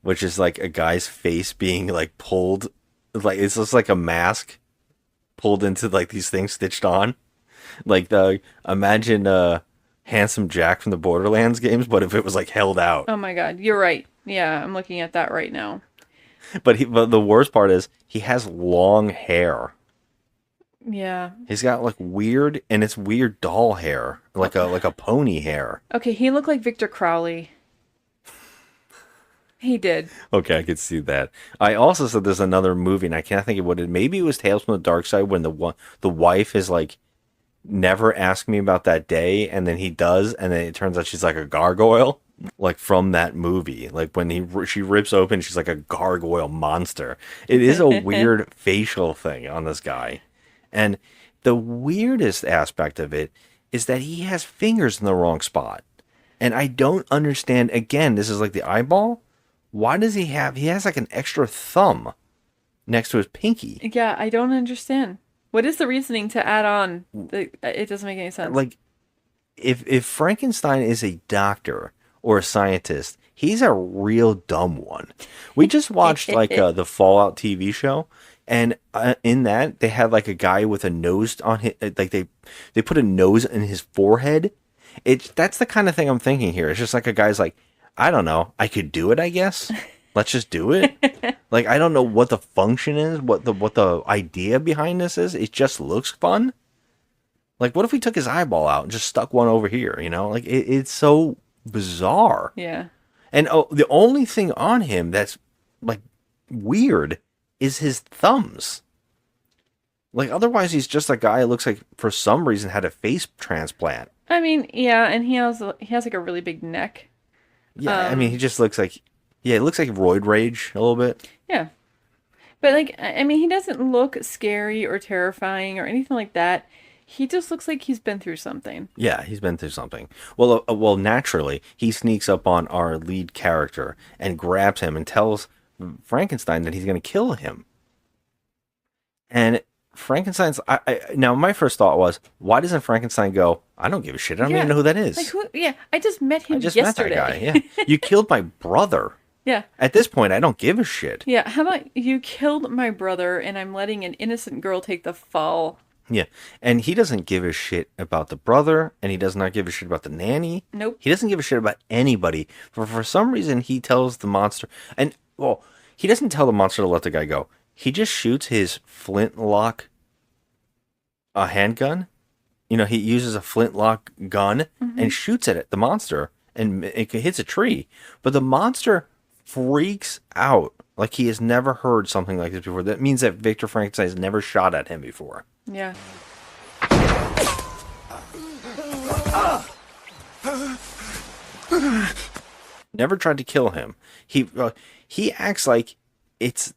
which is like a guy's face being like pulled, like it's just like a mask pulled into like these things stitched on. Like imagine Handsome Jack from the Borderlands games, but if it was like held out. Oh my god, you're right. Yeah, I'm looking at that right now. But the worst part is he has long hair. Yeah. He's got like weird, and it's weird doll hair, like a pony hair. Okay, he looked like Victor Crowley. He did. Okay, I could see that. I also said there's another movie, and I can't think of what it. Maybe it was Tales from the Dark Side when the wife is like, never ask me about that day, and then he does, and then it turns out she's like a gargoyle, like from that movie. Like when she rips open, she's like a gargoyle monster. It is a weird facial thing on this guy, and the weirdest aspect of it is that he has fingers in the wrong spot, and I don't understand. Again, this is like the eyeball. Why does he has like an extra thumb next to his pinky? Yeah, I don't understand. What is the reasoning to add on? It doesn't make any sense. Like, if Frankenstein is a doctor or a scientist, he's a real dumb one. We just watched like the Fallout TV show, and in that they had like a guy with a nose on his, like they put a nose in his forehead. That's the kind of thing I'm thinking here. It's just like a guy's like, I don't know, I could do it, I guess. Let's just do it. Like, I don't know what the function is, what the idea behind this is. It just looks fun. Like, what if we took his eyeball out and just stuck one over here, you know? Like, it's so bizarre. Yeah. And the only thing on him that's, like, weird is his thumbs. Like, otherwise he's just a guy who looks like, for some reason, had a face transplant. I mean, yeah, and he has like a really big neck. Yeah, I mean, he just looks like, yeah, it looks like roid rage a little bit. Yeah. But, like, I mean, he doesn't look scary or terrifying or anything like that. He just looks like he's been through something. Yeah, he's been through something. Well, naturally, he sneaks up on our lead character and grabs him and tells Frankenstein that he's going to kill him. And Frankenstein's... now, my first thought was, why doesn't Frankenstein go, I don't give a shit. I don't even know who that is. Like, who? Yeah, I just met him met yesterday. that guy, yeah. You killed my brother. Yeah. At this point, I don't give a shit. Yeah, how about you killed my brother and I'm letting an innocent girl take the fall? Yeah, and he doesn't give a shit about the brother, and he does not give a shit about the nanny. Nope. He doesn't give a shit about anybody. For some reason, he tells the monster, and, well, he doesn't tell the monster to let the guy go. He just shoots his flintlock handgun. You know, he uses a flintlock gun and shoots it at the monster, and it hits a tree. But the monster freaks out like he has never heard something like this before. That means that Victor Frankenstein has never shot at him before. Yeah. Never tried to kill him. He acts like it's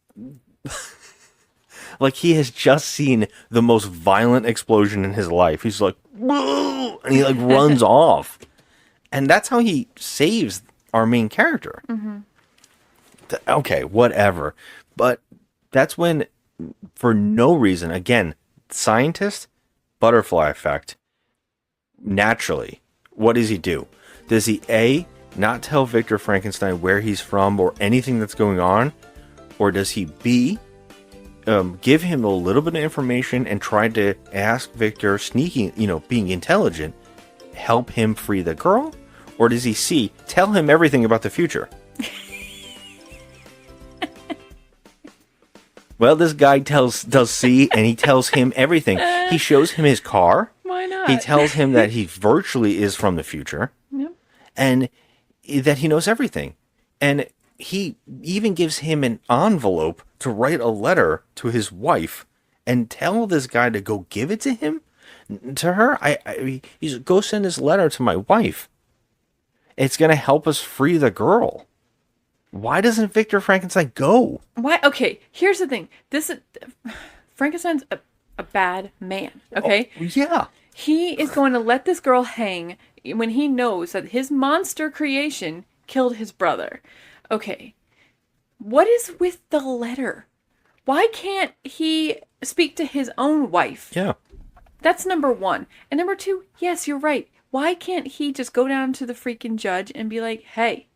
like he has just seen the most violent explosion in his life. He's like, whoa, and he like runs off, and that's how he saves our main character. Okay, whatever, but that's when, for no reason, again, scientist, butterfly effect. Naturally, what does he do? Does he A, not tell Victor Frankenstein where he's from or anything that's going on? Or does he B, give him a little bit of information and try to ask Victor, sneaking, being intelligent, help him free the girl? Or does he C, tell him everything about the future? Well, this guy does C, and he tells him everything. He shows him his car. Why not? He tells him that he virtually is from the future. Yep. And that he knows everything. And he even gives him an envelope to write a letter to his wife and tell this guy to go give it to him, to her. He's go send this letter to my wife. It's going to help us free the girl. Why doesn't Victor Frankenstein go? Why? Okay, here's the thing. Frankenstein's a bad man, okay? Oh, yeah. He is going to let this girl hang when he knows that his monster creation killed his brother. Okay, what is with the letter? Why can't he speak to his own wife? Yeah. That's number one. And number two, yes, you're right. Why can't he just go down to the freaking judge and be like, hey,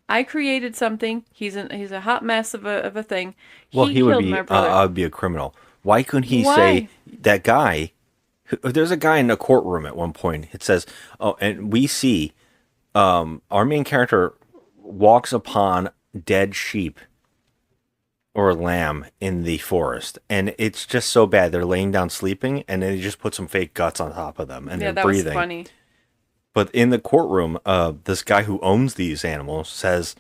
I created something. He's a hot mess of a thing. He would killed be my brother. would be a criminal. Why couldn't he say that guy There's a guy in a courtroom at one point. It says, "Oh," and we see our main character walks upon dead sheep or lamb in the forest, and it's just so bad. They're laying down sleeping, and then he just put some fake guts on top of them, and Yeah, they're that breathing. was funny. But in the courtroom, this guy who owns these animals says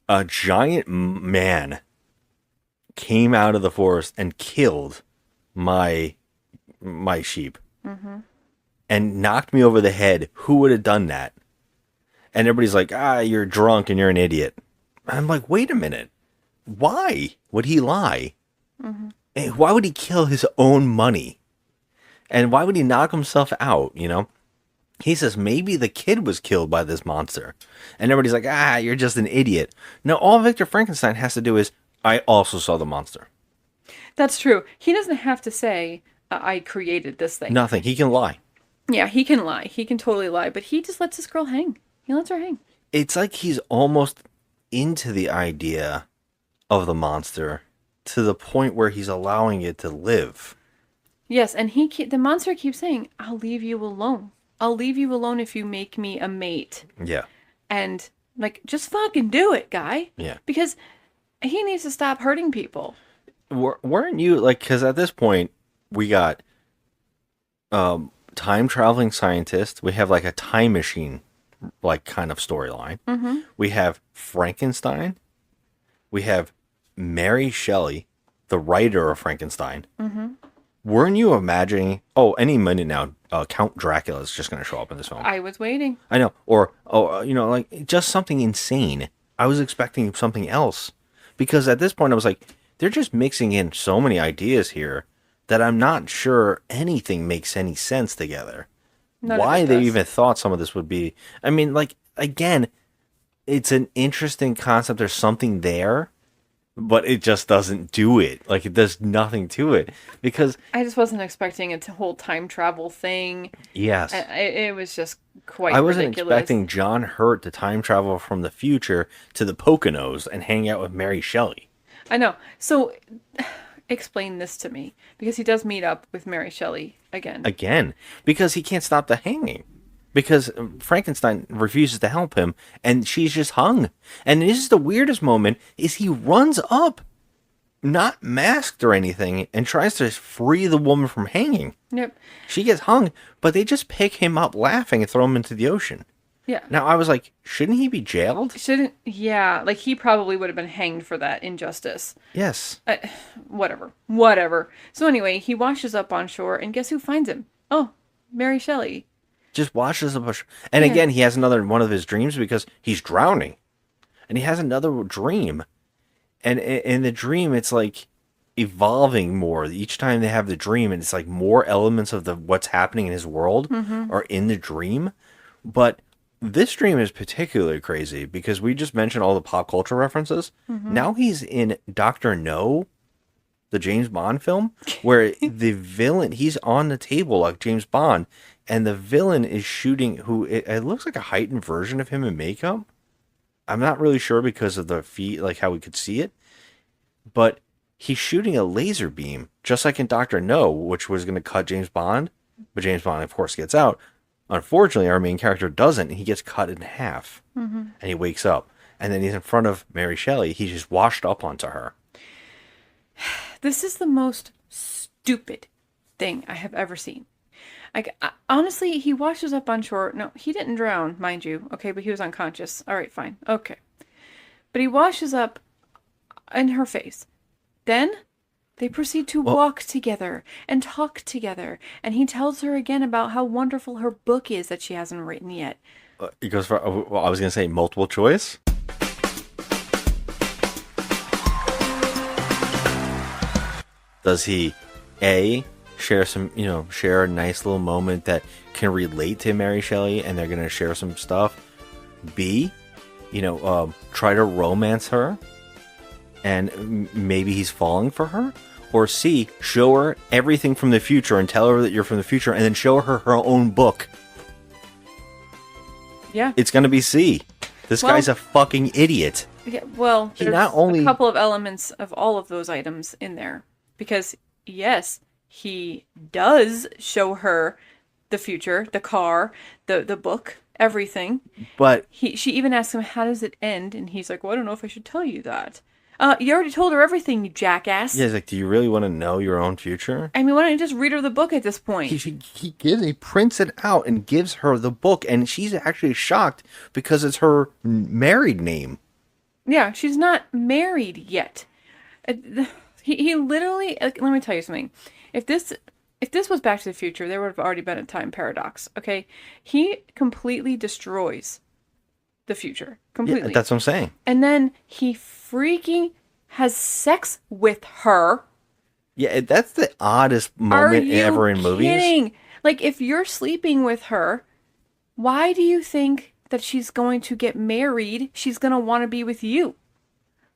a giant man came out of the forest and killed my sheep and knocked me over the head. Who would have done that? And everybody's like, you're drunk and you're an idiot. I'm like, wait a minute. Why would he lie? And why would he kill his own money? And why would he knock himself out, you know? He says maybe the kid was killed by this monster. And everybody's like, you're just an idiot. No, all Victor Frankenstein has to do is, I also saw the monster. That's true. He doesn't have to say, I created this thing. Nothing. He can lie. Yeah, he can lie. He can totally lie. But he just lets this girl hang. He lets her hang. It's like he's almost into the idea of the monster to the point where he's allowing it to live. Yes, and the monster keeps saying, I'll leave you alone. I'll leave you alone if you make me a mate. Yeah. And, like, just fucking do it, guy. Yeah. Because he needs to stop hurting people. Weren't you, like, because at this point, we got time-traveling scientist. We have, like, a time machine, like, kind of storyline. Mm-hmm. We have Frankenstein. We have Mary Shelley, the writer of Frankenstein. Mm-hmm. Weren't you imagining, any minute now, Count Dracula is just going to show up in this film? I was waiting. I know. Or, like, just something insane. I was expecting something else. Because at this point, I was like, they're just mixing in so many ideas here that I'm not sure anything makes any sense together. Why they even thought some of this would be. I mean, like, again, it's an interesting concept. There's something there, but it just doesn't do it. Like, it does nothing to it. Because I just wasn't expecting a whole time travel thing. yes. It was just quite I wasn't ridiculous. expecting John Hurt to time travel from the future to the Poconos and hang out with Mary Shelley. I know. So, explain this to me. Because he does meet up with Mary Shelley again. Again. Because he can't stop the hanging. Because Frankenstein refuses to help him, and she's just hung. And this is the weirdest moment, is he runs up, not masked or anything, and tries to free the woman from hanging. Yep. She gets hung, but they just pick him up laughing and throw him into the ocean. Yeah. Now, I was like, shouldn't he be jailed? Yeah, like he probably would have been hanged for that injustice. Yes. Whatever. So anyway, he washes up on shore, and guess who finds him? Oh, Mary Shelley. Just washes up. And again, he has another one of his dreams because he's drowning. And he has another dream. And in the dream, it's like evolving more. Each time they have the dream, and it's like more elements of what's happening in his world are in the dream. But this dream is particularly crazy because we just mentioned all the pop culture references. Now he's in Dr. No, the James Bond film, where the villain, he's on the table like James Bond, and the villain is shooting it looks like a heightened version of him in makeup. I'm not really sure because of the feet, like how we could see it, but he's shooting a laser beam, just like in Dr. No, which was going to cut James Bond, but James Bond, of course, gets out. Unfortunately, our main character doesn't, and he gets cut in half, and he wakes up, and then he's in front of Mary Shelley. He's just washed up onto her. This is the most stupid thing I have ever seen. Like, honestly, he washes up on shore. No, he didn't drown, mind you. Okay, but he was unconscious. All right, fine. Okay. But he washes up in her face. Then they proceed to walk together and talk together. And he tells her again about how wonderful her book is that she hasn't written yet. It goes for, I was going to say multiple choice. Does he, A, share a nice little moment that can relate to Mary Shelley and they're going to share some stuff? B, try to romance her and maybe he's falling for her? Or C, show her everything from the future and tell her that you're from the future and then show her her own book? Yeah. It's going to be C. This guy's a fucking idiot. Yeah, well, He there's not only- a couple of elements of all of those items in there. Because, yes, he does show her the future, the car, the book, everything. But She even asks him, how does it end? And he's like, well, I don't know if I should tell you that. You already told her everything, you jackass. yeah, it's like, do you really want to know your own future? I mean, why don't you just read her the book at this point? He prints it out and gives her the book, and she's actually shocked because it's her married name. Yeah, she's not married yet. He literally, like, let me tell you something. If this was Back to the Future, there would have already been a time paradox, okay? He completely destroys the future. Completely. Yeah, that's what I'm saying. And then he freaking has sex with her. Yeah, that's the oddest Are moment you ever in movies. kidding? Like, if you're sleeping with her, why do you think that she's going to get married? She's going to want to be with you.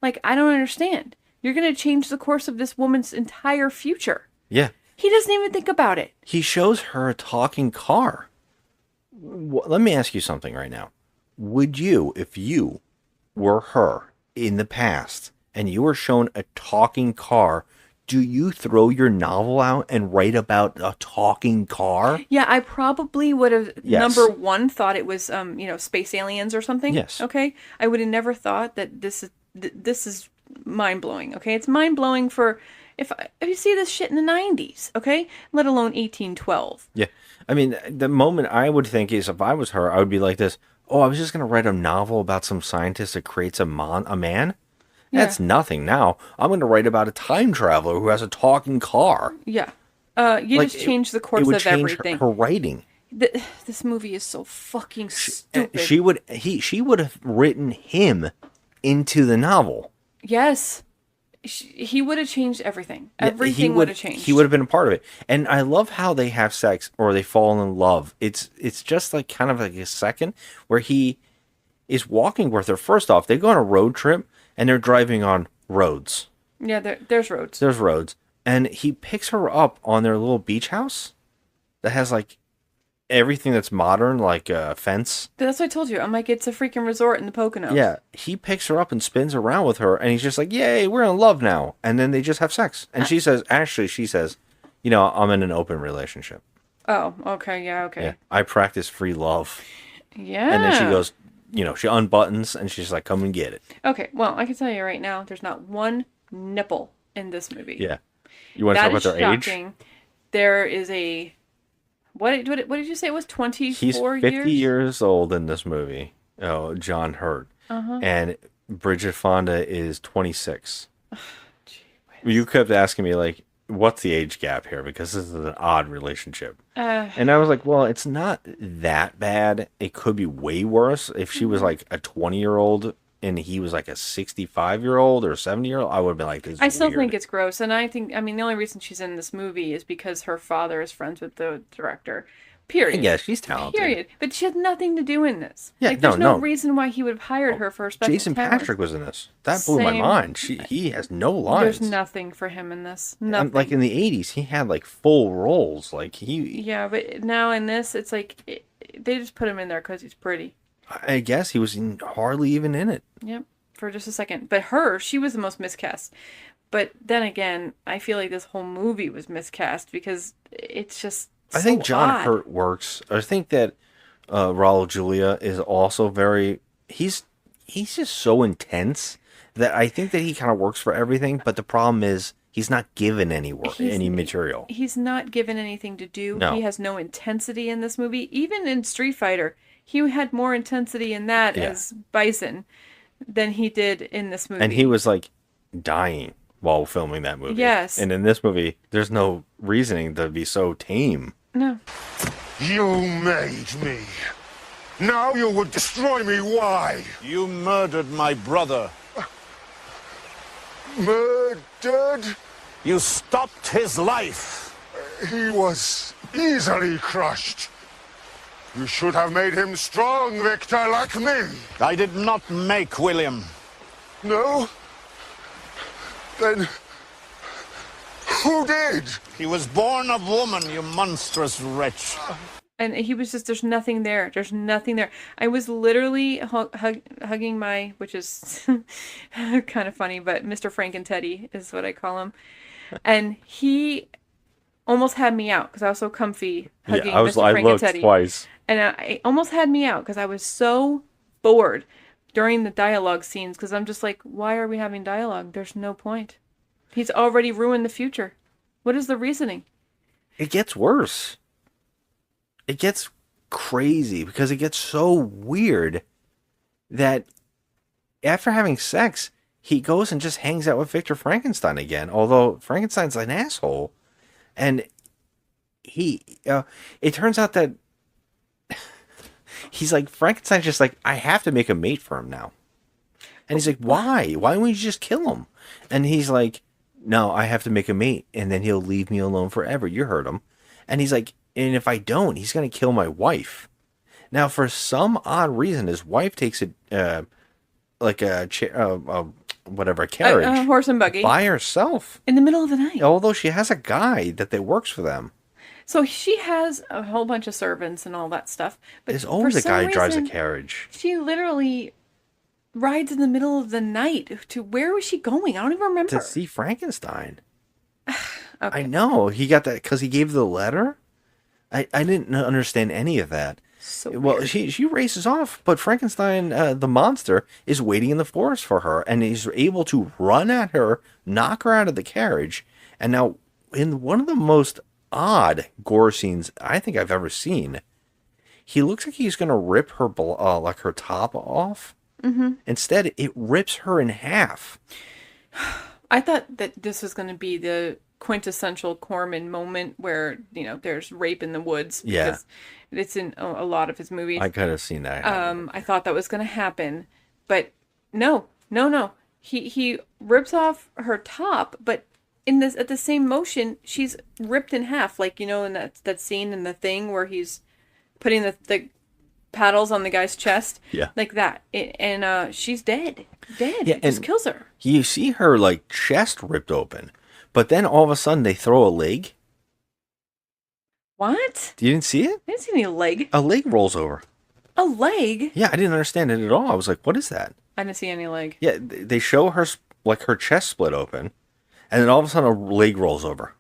Like, I don't understand. You're going to change the course of this woman's entire future. Yeah. He doesn't even think about it. He shows her a talking car. Let me ask you something right now. Would you, if you were her in the past and you were shown a talking car, do you throw your novel out and write about a talking car? Yeah, I probably would have, Yes. number one, thought it was, space aliens or something. Yes. Okay? I would have never thought that this is mind-blowing, okay? It's mind-blowing for, if you see this shit in the 90s, okay? Let alone 1812. Yeah. I mean, the moment I would think is if I was her, I would be like this. Oh, I was just going to write a novel about some scientist that creates a man? That's nothing now. I'm going to write about a time traveler who has a talking car. Yeah. You Like, just change the course it would of change everything. her writing. This movie is so fucking stupid. She would have written him into the novel. Yes. He would have changed everything. Yeah, Everything would have changed. He would have been a part of it. And I love how they have sex or they fall in love. It's just like kind of like a second where he is walking with her. First off, they go on a road trip and they're driving on roads. Yeah, there's roads. There's roads. And he picks her up on their little beach house that has like everything that's modern, like a fence. That's what I told you. I'm like, it's a freaking resort in the Poconos. Yeah, he picks her up and spins around with her, and he's just like, "Yay, we're in love now!" And then they just have sex. And she says, "I'm in an open relationship." Oh, okay, yeah, okay. Yeah, I practice free love. Yeah. And then she goes, she unbuttons, and she's like, "Come and get it." Okay, well, I can tell you right now, there's not one nipple in this movie. Yeah, you want to talk about their shocking. age? There is a what did you say it was 24 He's 50 years old in this movie. Oh, John Hurt. And Bridget Fonda is 26. You kept asking me, like, what's the age gap here? Because this is an odd relationship. And I was like, well, it's not that bad. It could be way worse. If she was like a 20-year-old and he was like a 65-year-old or a 70-year-old, I would have been like, this is I still weird. think it's gross. And the only reason she's in this movie is because her father is friends with the director. Period. Yeah, she's talented. Period. But she had nothing to do in this. Yeah, like, there's no. reason why he would have hired her for her special Jason talents. Patrick was in this. That blew my Same. mind. He has no lines. There's nothing for him in this. And, Nothing. like in the 80s, he had like full roles. Like he, Yeah, but now in this, it's like they just put him in there because he's pretty. I guess he was hardly even in it. Yep, for just a second. But she was the most miscast. But then again, I feel like this whole movie was miscast because it's just. I think so John odd. Hurt works. I think that Raul Julia is also very. He's just so intense that I think that he kind of works for everything. But the problem is he's not given any material. He's not given anything to do. No. He has no intensity in this movie. Even in Street Fighter, he had more intensity in that as Bison than he did in this movie. And he was like dying while filming that movie. Yes. And in this movie, there's no reasoning to be so tame. No. You made me. Now you would destroy me. Why? You murdered my brother. Murdered? You stopped his life. He was easily crushed. You should have made him strong, Victor, like me. I did not make William. No? Then who did? He was born of woman, you monstrous wretch. And he was just, there's nothing there. There's nothing there. I was literally hugging which is kind of funny, but Mr. Frankenteddy is what I call him. And he almost had me out because I was so comfy hugging Yeah, Mr. I Frank and looked Teddy. twice. And it almost had me out because I was so bored during the dialogue scenes because I'm just like, why are we having dialogue? There's no point. He's already ruined the future. What is the reasoning? It gets worse. It gets crazy because it gets so weird that after having sex, he goes and just hangs out with Victor Frankenstein again. Although Frankenstein's an asshole, and it turns out that he's like, Frankenstein's just like, I have to make a mate for him now. And he's like, why? Why wouldn't you just kill him? And he's like, no, I have to make a mate, and then he'll leave me alone forever. You heard him. And he's like, and if I don't, he's going to kill my wife. Now, for some odd reason, his wife takes a carriage, A horse and buggy. by herself. In the middle of the night. Although she has a guy that works for them. So she has a whole bunch of servants and all that stuff. But There's always for a guy some who drives a reason, carriage. She literally rides in the middle of the night to where was she going? I don't even remember. To see Frankenstein. Okay. I know. He got that because he gave the letter. I didn't understand any of that. So Well, weird. she races off, but Frankenstein, the monster, is waiting in the forest for her, and he's able to run at her, knock her out of the carriage, and now, in one of the most odd gore scenes I think I've ever seen, he looks like he's going to rip her, her top off. Mm-hmm. Instead, it rips her in half. I thought that this was going to be the quintessential Corman moment where, there's rape in the woods. Yeah. Because it's in a lot of his movies. I could have seen that. I thought that was going to happen. But no. He rips off her top, but at the same motion, she's ripped in half. Like, in that scene in The Thing where he's putting the paddles on the guy's chest. Yeah. Like that. And she's dead. Dead. Yeah, It just and- kills her. You see her, chest ripped open, but then all of a sudden they throw a leg. What? You didn't see it? I didn't see any leg. A leg rolls over. A leg? Yeah, I didn't understand it at all. I was like, what is that? I didn't see any leg. Yeah, they show her, her chest split open, and then all of a sudden a leg rolls over.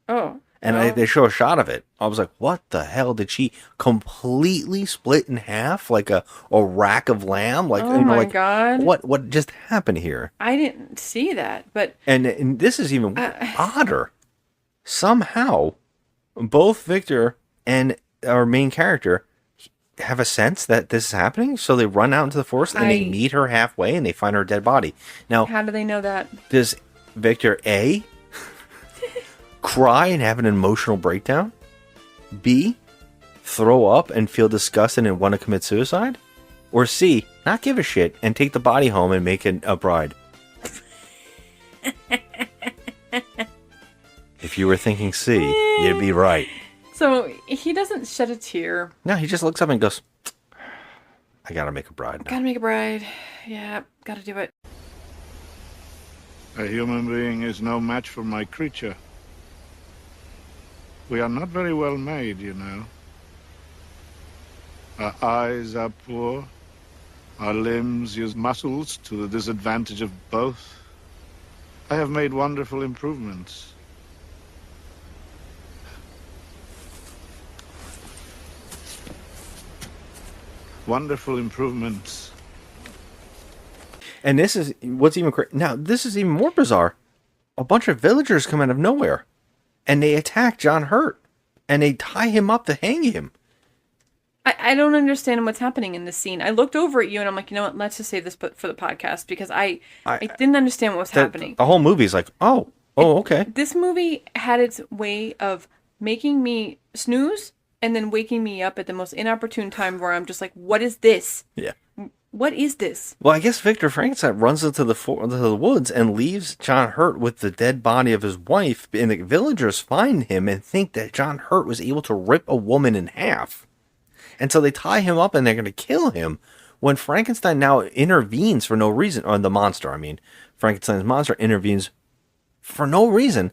Oh. And well, they show a shot of it. I was like, what the hell? Did she completely split in half like a rack of lamb? Like, Oh my God. What just happened here? I didn't see that, but And this is even odder. Somehow, both Victor and our main character have a sense that this is happening, so they run out into the forest and they meet her halfway and they find her dead body. Now, how do they know that? does Victor A cry and have an emotional breakdown? B, throw up and feel disgusted and want to commit suicide? Or C, not give a shit and take the body home and make it a bride? If you were thinking C, you'd be right. So he doesn't shed a tear. No, he just looks up and goes, I gotta make a bride now. Gotta make a bride. Yeah, gotta do it. A human being is no match for my creature. We are not very well made, you know. Our eyes are poor. Our limbs use muscles to the disadvantage of both. I have made wonderful improvements. Wonderful improvements. And this is what's even now. This is even more bizarre. A bunch of villagers come out of nowhere, and they attack John Hurt, and they tie him up to hang him. I don't understand what's happening in this scene. I looked over at you and I'm like, you know what? Let's just save this for the podcast because I didn't understand what was happening. The whole movie's like, oh, okay. This movie had its way of making me snooze and then waking me up at the most inopportune time where I'm just like, what is this? Yeah. What is this? Well, I guess Victor Frankenstein runs into the woods and leaves John Hurt with the dead body of his wife, and the villagers find him and think that John Hurt was able to rip a woman in half. And so they tie him up and they're going to kill him when Frankenstein now intervenes for no reason. Or the monster, Frankenstein's monster intervenes for no reason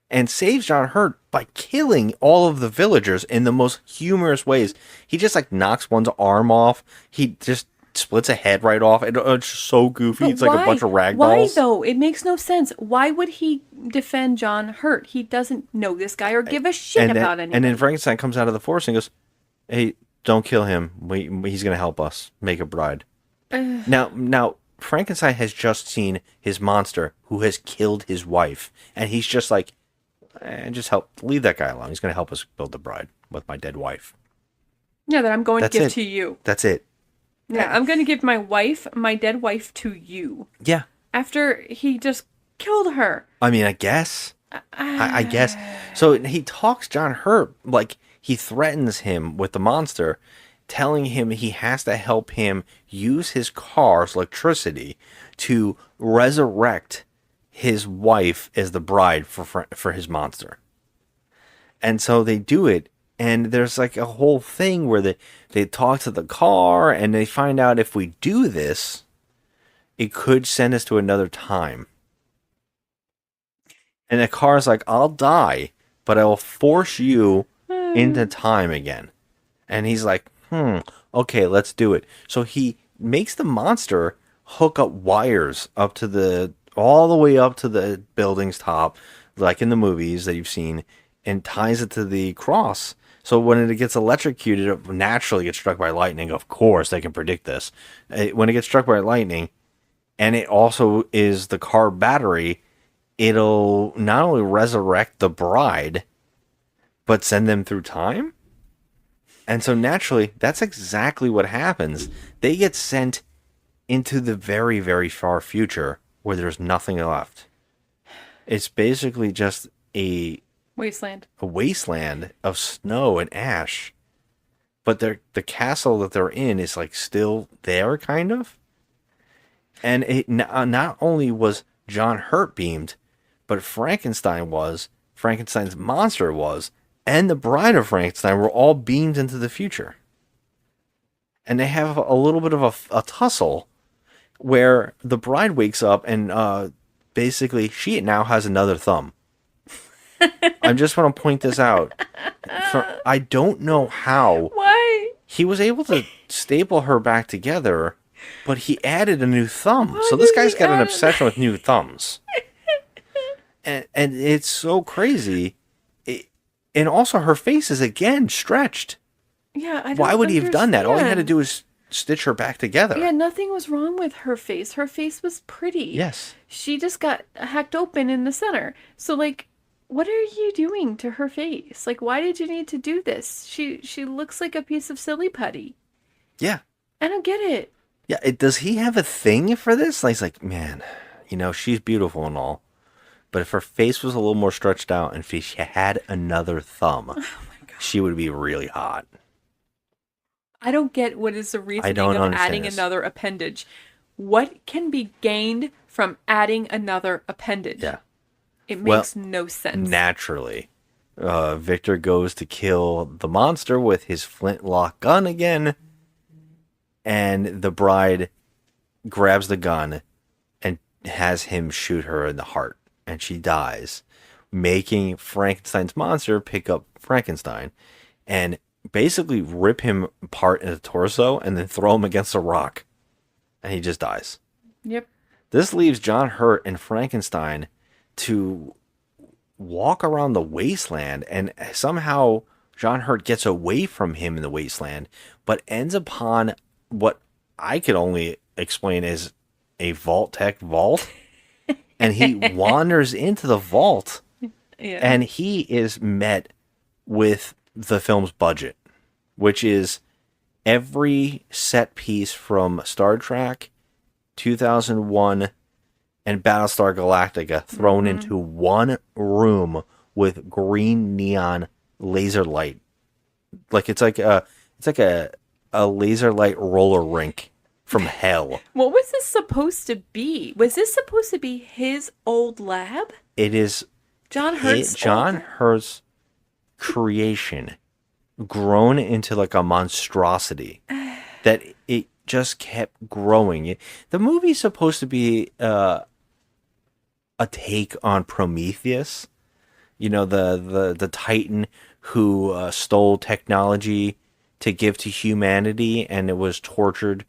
and saves John Hurt by killing all of the villagers in the most humorous ways. He just knocks one's arm off. He just splits a head right off. It's just so goofy. It's like a bunch of rag Why dolls. though? It makes no sense. Why would he defend John Hurt? He doesn't know this guy or give a shit about anything. And then Frankenstein comes out of the forest and goes, "Hey, don't kill him. He's going to help us make a bride." Now, Frankenstein has just seen his monster who has killed his wife, and he's just like, just leave that guy alone. He's going to help us build the bride with my dead wife. Yeah, that I'm going That's to give it. to you. That's it. Yeah, I'm going to give my dead wife to you. Yeah. After he just killed her. I mean, I guess. I guess. So he talks John Hurt, like he threatens him with the monster, telling him he has to help him use his car's electricity to resurrect his wife as the bride for his monster. And so they do it, and there's like a whole thing where they talk to the car, and they find out if we do this, it could send us to another time. And the car's like, I'll die, but I will force you into time again. And he's like, okay, let's do it. So he makes the monster hook up wires up to all the way up to the building's top, like in the movies that you've seen, and ties it to the cross. So when it gets electrocuted, it naturally gets struck by lightning. Of course, they can predict this. When it gets struck by lightning, and it also is the car battery, it'll not only resurrect the bride, but send them through time. And so naturally, that's exactly what happens. They get sent into the very, very far future where there's nothing left. It's basically just a wasteland of snow and ash. But the castle that they're in is like still there, kind of. And it not only was John Hurt beamed, but Frankenstein's monster was, and the bride of Frankenstein were all beamed into the future. And they have a little bit of a tussle where the bride wakes up and basically she now has another thumb. I just want to point this out. I don't know how. Why? He was able to staple her back together, but he added a new thumb. So this guy's got an obsession with new thumbs. And it's so crazy. And also her face is again stretched. Yeah, I don't Why would he have done that? All he had to understand. do was stitch her back together. Yeah, nothing was wrong with her face. Her face was pretty. Yes. She just got hacked open in the center. So, like, what are you doing to her face? Like, why did you need to do this? She looks like a piece of silly putty. Yeah. I don't get it. Yeah. Does he have a thing for this? Like, he's like, man, she's beautiful and all, but if her face was a little more stretched out and if she had another thumb, she would be really hot. I don't get what is the reasoning don't of understand adding this. another appendage. What can be gained from adding another appendage? Yeah. It makes no sense. Naturally, Victor goes to kill the monster with his flintlock gun again, and the bride grabs the gun and has him shoot her in the heart, and she dies, making Frankenstein's monster pick up Frankenstein and basically rip him apart in the torso and then throw him against a rock, and he just dies. Yep. This leaves John Hurt and Frankenstein to walk around the wasteland, and somehow John Hurt gets away from him in the wasteland, but ends upon what I could only explain as a vault-tech vault, and he wanders into the vault, and he is met with the film's budget, which is every set piece from Star Trek, 2001, and Battlestar Galactica thrown into one room with green neon laser light. Like it's like a laser light roller rink from hell. What was this supposed to be? Was this supposed to be his old lab? It is John Hurt's Hurt's creation grown into like a monstrosity that it just kept growing. The movie's supposed to be a take on Prometheus, the Titan who stole technology to give to humanity, and it was tortured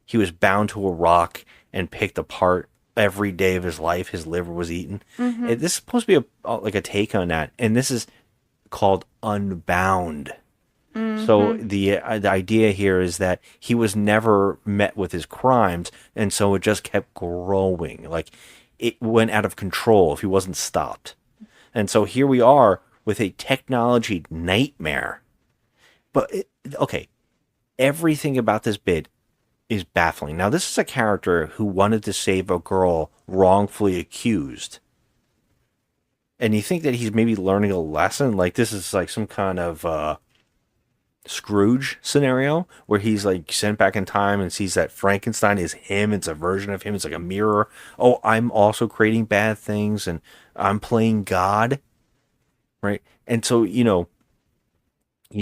he was bound to a rock and picked apart every day of his life. His liver was eaten. This is supposed to be like a take on that, and this is called Unbound. So the idea here is that he was never met with his crimes, and so it just kept growing. Like it went out of control if he wasn't stopped. And so here we are with a technology nightmare. But okay, everything about this bit is baffling. Now, this is a character who wanted to save a girl wrongfully accused. And you think that he's maybe learning a lesson? Like this is like some kind of Scrooge scenario where he's like sent back in time and sees that Frankenstein is him. It's a version of him. It's like a mirror. Oh, I'm also creating bad things and I'm playing God. Right. And so, you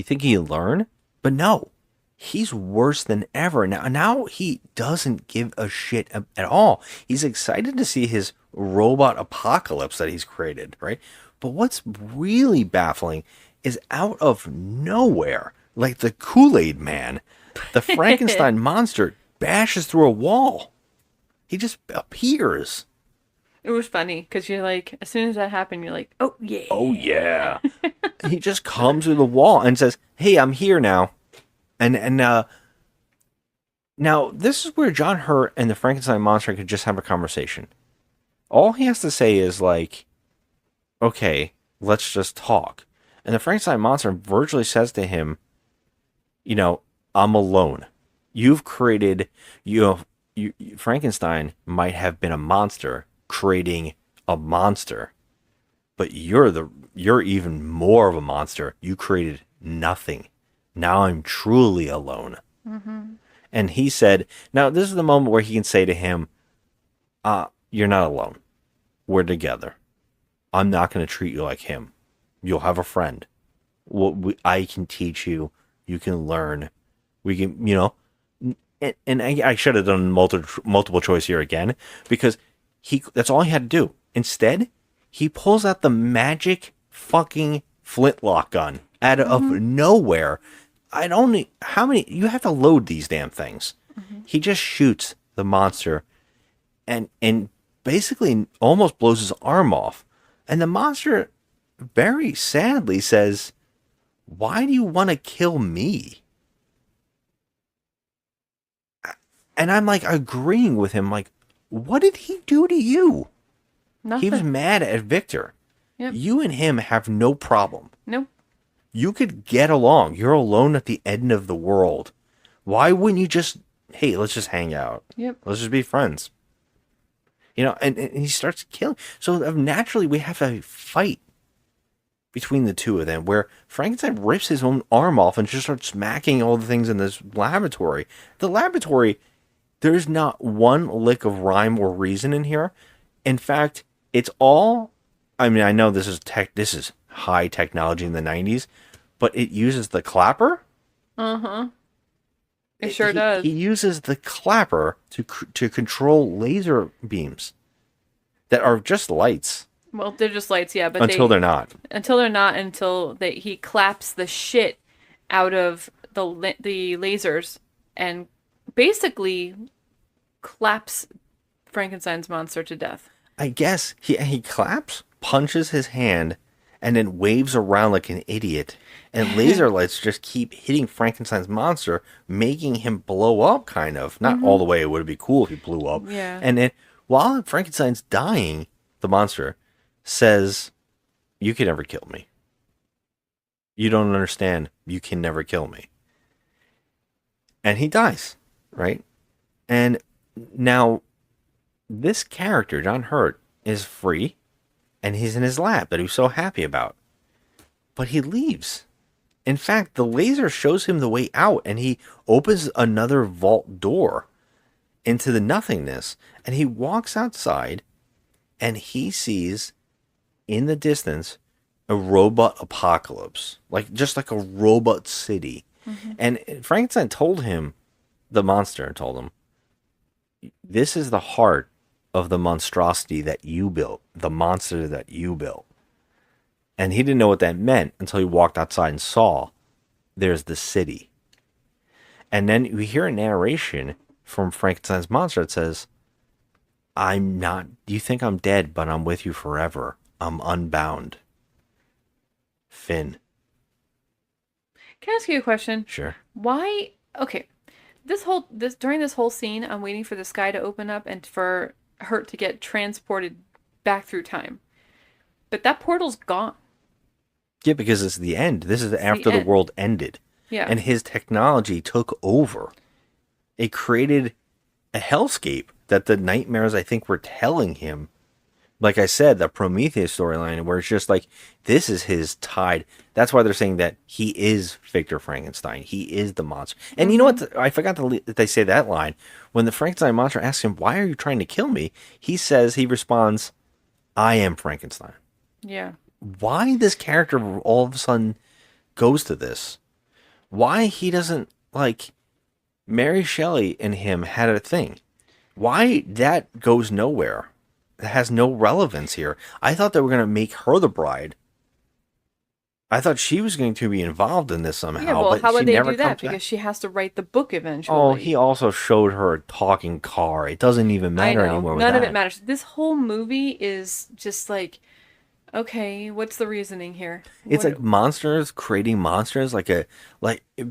think he'd learn, but no, he's worse than ever. Now he doesn't give a shit at all. He's excited to see his robot apocalypse that he's created. Right. But what's really baffling is out of nowhere, like the Kool-Aid Man, the Frankenstein monster bashes through a wall. He just appears. It was funny because you're like, as soon as that happened, you're like, oh yeah. Oh yeah. He just comes through the wall and says, "Hey, I'm here now." And now this is where John Hurt and the Frankenstein monster could just have a conversation. All he has to say is like, "Okay, let's just talk." And the Frankenstein monster virtually says to him, "I'm alone. You've created, Frankenstein might have been a monster creating a monster, but you're even more of a monster. You created nothing. Now I'm truly alone." And he said, now this is the moment where he can say to him, "You're not alone. We're together. I'm not going to treat you like him. You'll have a friend. I can teach you. You can learn. We can, and I should have done multiple choice here again because that's all he had to do. Instead, he pulls out the magic fucking flintlock gun out of nowhere. How many, you have to load these damn things. He just shoots the monster and basically almost blows his arm off. And the monster very sadly says, "Why do you want to kill me?" And I'm like agreeing with him, like, what did he do to you? Nothing. He was mad at Victor. Yep. You and him have no problem. Nope. You could get along. You're alone at the end of the world. Why wouldn't you just, hey, let's just hang out. Yep. Let's just be friends. And he starts killing. So naturally we have a fight between the two of them where Frankenstein rips his own arm off and just starts smacking all the things in this laboratory. The laboratory, there's not one lick of rhyme or reason in here. In fact, it's all, I know this is high technology in the 90s, but it uses the clapper. It sure does. He uses the clapper to control laser beams that are just lights. Well, they're just lights, yeah, but until they're not. Until he claps the shit out of the lasers and basically claps Frankenstein's monster to death. I guess he claps, punches his hand, and then waves around like an idiot. And laser lights just keep hitting Frankenstein's monster, making him blow up, kind of. Not all the way. It would be cool if he blew up. Yeah. And then while Frankenstein's dying, the monster says, "You can never kill me. You don't understand. You can never kill me." And he dies, right? And now this character, John Hurt, is free, and he's in his lab that he's so happy about. But he leaves. In fact, the laser shows him the way out, and he opens another vault door into the nothingness, and he walks outside, and he sees in the distance a robot apocalypse, just like a robot city. And Frankenstein told him, the monster told him, "This is the heart of the monstrosity that you built, the monster that you built." And he didn't know what that meant until he walked outside and saw there's the city. And then we hear a narration from Frankenstein's monster that says, I'm not, you think I'm dead, but I'm with you forever. I'm unbound. Finn. Can I ask you a question? Sure. Why? Okay, during this whole scene, I'm waiting for the sky to open up and for her to get transported back through time. But that portal's gone. Yeah, because it's the end. This is after the end. world ended. Yeah. And his technology took over. It created a hellscape that the nightmares, I think, were telling him. Like I said, the Prometheus storyline, where it's just like, this is his tide. That's why they're saying that he is Victor Frankenstein. He is the monster. And you know what? I forgot that they say that line. When the Frankenstein monster asks him, why are you trying to kill me? He responds, I am Frankenstein. Yeah. Why this character all of a sudden goes to this? Why he doesn't, like, Mary Shelley and him had a thing. Why that goes nowhere? It has no relevance here. I thought they were going to make her the bride. I thought she was going to be involved in this somehow. Yeah, well, but how would she they never do that? comes back. Because she has to write the book eventually. Oh, he also showed her a talking car. It doesn't even I matter know. anymore. None with of that. it matters. This whole movie is just like, okay, what's the reasoning here? It's What- like monsters creating monsters, like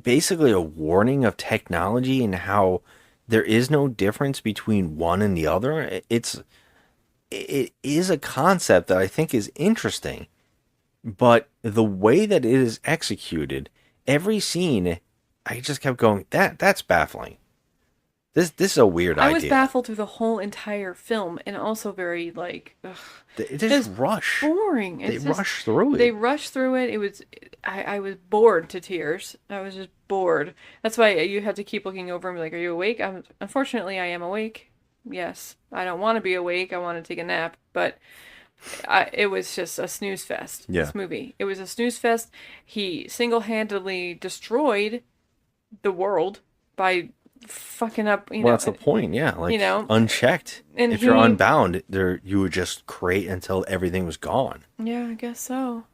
basically a warning of technology and how there is no difference between one and the other. It is a concept that I think is interesting, but the way that it is executed, every scene, I just kept going, that's baffling. This is a weird I idea. was baffled through the whole entire film, and also very like, ugh, They just it's rush. boring. They It's just- rush through it. They rushed through it. It was, I was bored to tears. I was just bored. That's why you had to keep looking over and be like, "Are you awake?" Unfortunately, I am awake. Yes, I don't want to be awake. I want to take a nap, but it was just a snooze fest. Yeah. This movie. It was a snooze fest. He single-handedly destroyed the world by fucking up. Well, that's the point, yeah. Like, unchecked. and if you're he- unbound, you would just create until everything was gone. Yeah, I guess so.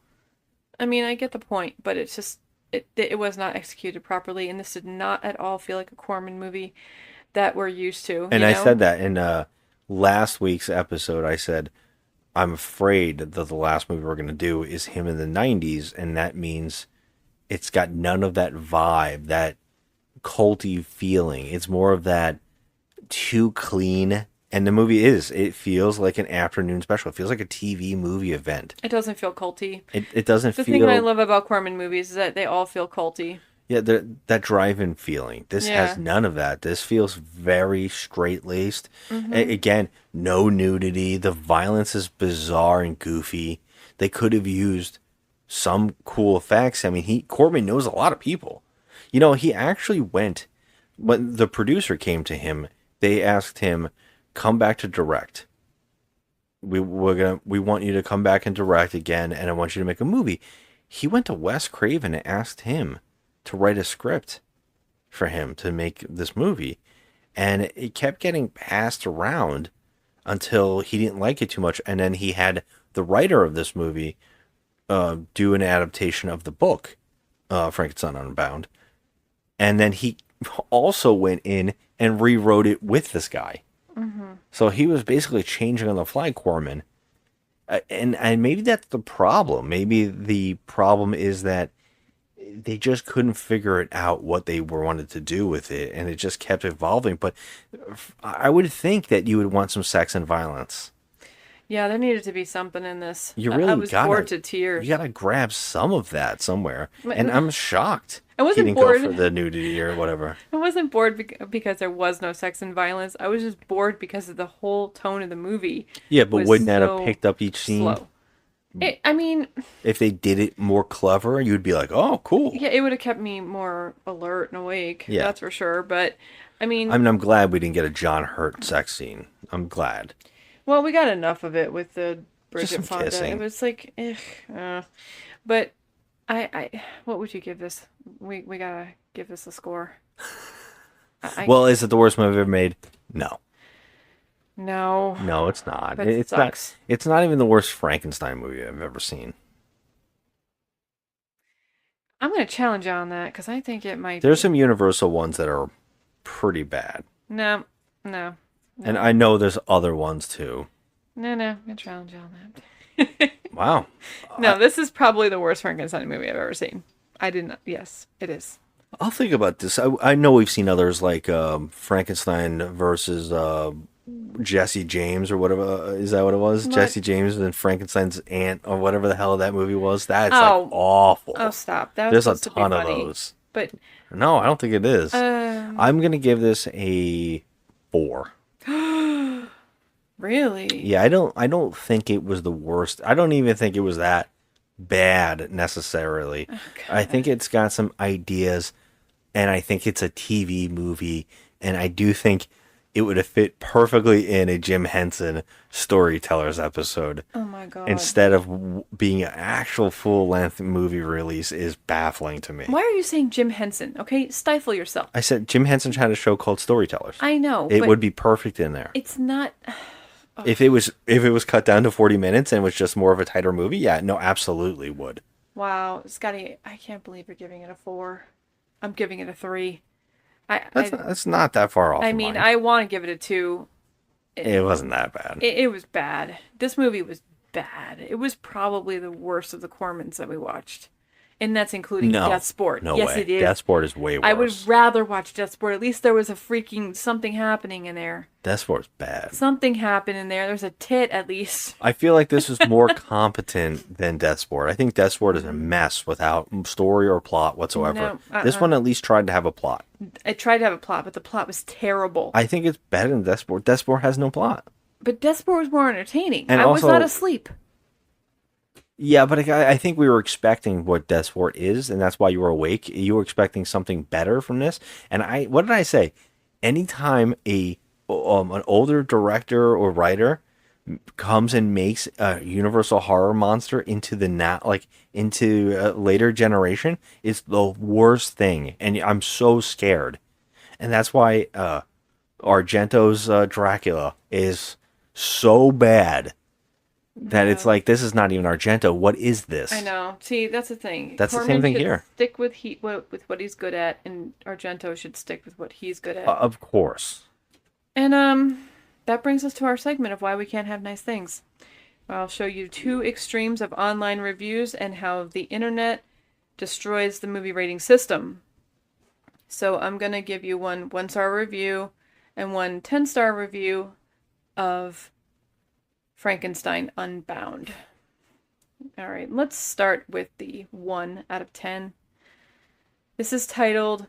I mean, I get the point, but it's just it was not executed properly, and this did not at all feel like a Corman movie that we're used to. And you I know? said that in last week's episode. I said, I'm afraid that the last movie we're going to do is him in the 90s, and that means it's got none of that vibe, that culty feeling. It's more of that too clean. And the movie it feels like an afternoon special. It feels like a TV movie event. It doesn't feel culty. It doesn't The feel... thing I love about Corman movies is that they all feel culty. Yeah, that drive-in feeling. This Yeah. has none of that. This feels very straight-laced. Mhm. Again, no nudity. The violence is bizarre and goofy. They could have used some cool effects. I mean, Corman knows a lot of people. You know, he actually went, when the producer came to him, they asked him, come back to direct. We want you to come back and direct again, and I want you to make a movie. He went to Wes Craven and asked him to write a script for him to make this movie, and it kept getting passed around until he didn't like it too much, and then he had the writer of this movie do an adaptation of the book, Frankenstein Unbound, and then he also went in and rewrote it with this guy. Mm-hmm. So he was basically changing on the fly, Corman. And maybe that's the problem. Maybe the problem is that they just couldn't figure it out what they wanted to do with it, and it just kept evolving. But I would think that you would want some sex and violence. Yeah, there needed to be something in this. You really I was bored to tears. You gotta grab some of that somewhere. And I'm shocked. I wasn't he didn't bored. go for the nudity or whatever. I wasn't bored because there was no sex and violence. I was just bored because of the whole tone of the movie. Yeah, but was wouldn't that have so picked up each scene? slow. I mean, If they did it more clever, you'd be like, oh, cool. yeah, it would have kept me more alert and awake. Yeah. That's for sure. But I mean, I'm glad we didn't get a John Hurt sex scene. I'm glad. well, we got enough of it with the Bridget some Fonda. kissing. It was like, but I, what would you give this? We gotta give this a score. Well, is it the worst movie ever made? No. No, It's not. But it It's sucks. not. It's not even the worst Frankenstein movie I've ever seen. I'm gonna challenge you on that because I think it might. There's some Universal ones that are pretty bad. No, no, And I know there's other ones too. no. I challenge you on that. Wow. No, this is probably the worst Frankenstein movie I've ever seen. I did not. Yes, it is. I'll think about this. I know we've seen others like Frankenstein versus Jesse James or whatever. Is that what it was? What? Jesse James and Frankenstein's aunt or whatever the hell that movie was. That's Oh. like awful. Oh, stop! That was There's a supposed to be ton of funny. those. But No, I don't think it is. I'm gonna give this a 4. really, Yeah, I don't think it was the worst. I don't even think it was that bad necessarily. I think it's got some ideas, and I think it's a TV movie, and I do think it would have fit perfectly in a Jim Henson Storytellers episode. oh my god! Instead of being an actual full-length movie release is baffling to me. Why are you saying Jim Henson? Okay, stifle yourself. I said Jim Henson had a show called Storytellers. I know It but would be perfect in there. It's not. If it was cut down to 40 minutes and was just more of a tighter movie, yeah, no, absolutely would. Wow, Scotty, I can't believe you're giving it a 4. I'm giving it a 3. That's not that far off. I of mean, mine. I want to give it a 2. It wasn't that bad. It was bad. This movie was bad. It was probably the worst of the Cormans that we watched. And that's including No. Death Sport. No yes, way. it is. Death Sport is way worse. I would rather watch Death Sport. At least there was a freaking something happening in there. Death Sport's bad. Something happened in there. There's a tit at least. I feel like this is more competent than Death Sport. I think Death Sport is a mess without story or plot whatsoever. No, This one at least tried to have a plot. I tried to have a plot, but the plot was terrible. I think it's better than Death Sport. Death Sport has no plot. But Death Sport was more entertaining. And I was also- not asleep. Yeah, but I think we were expecting what Death Sport is, and that's why you were awake. You were expecting something better from this. And what did I say? Anytime an older director or writer comes and makes a universal horror monster into into a later generation, it's the worst thing, and I'm so scared. And that's why Argento's Dracula is so bad. That it's like, this is not even Argento. What is this? I know. See, that's the thing. That's the Corman same thing should here. Stick with with what he's good at, and Argento should stick with what he's good at. Of course. And that brings us to our segment of why we can't have nice things. I'll show you 2 extremes of online reviews and how the internet destroys the movie rating system. So I'm gonna give you one 1-star review and one 10-star review of Frankenstein Unbound. All right, let's start with the 1 out of 10. This is titled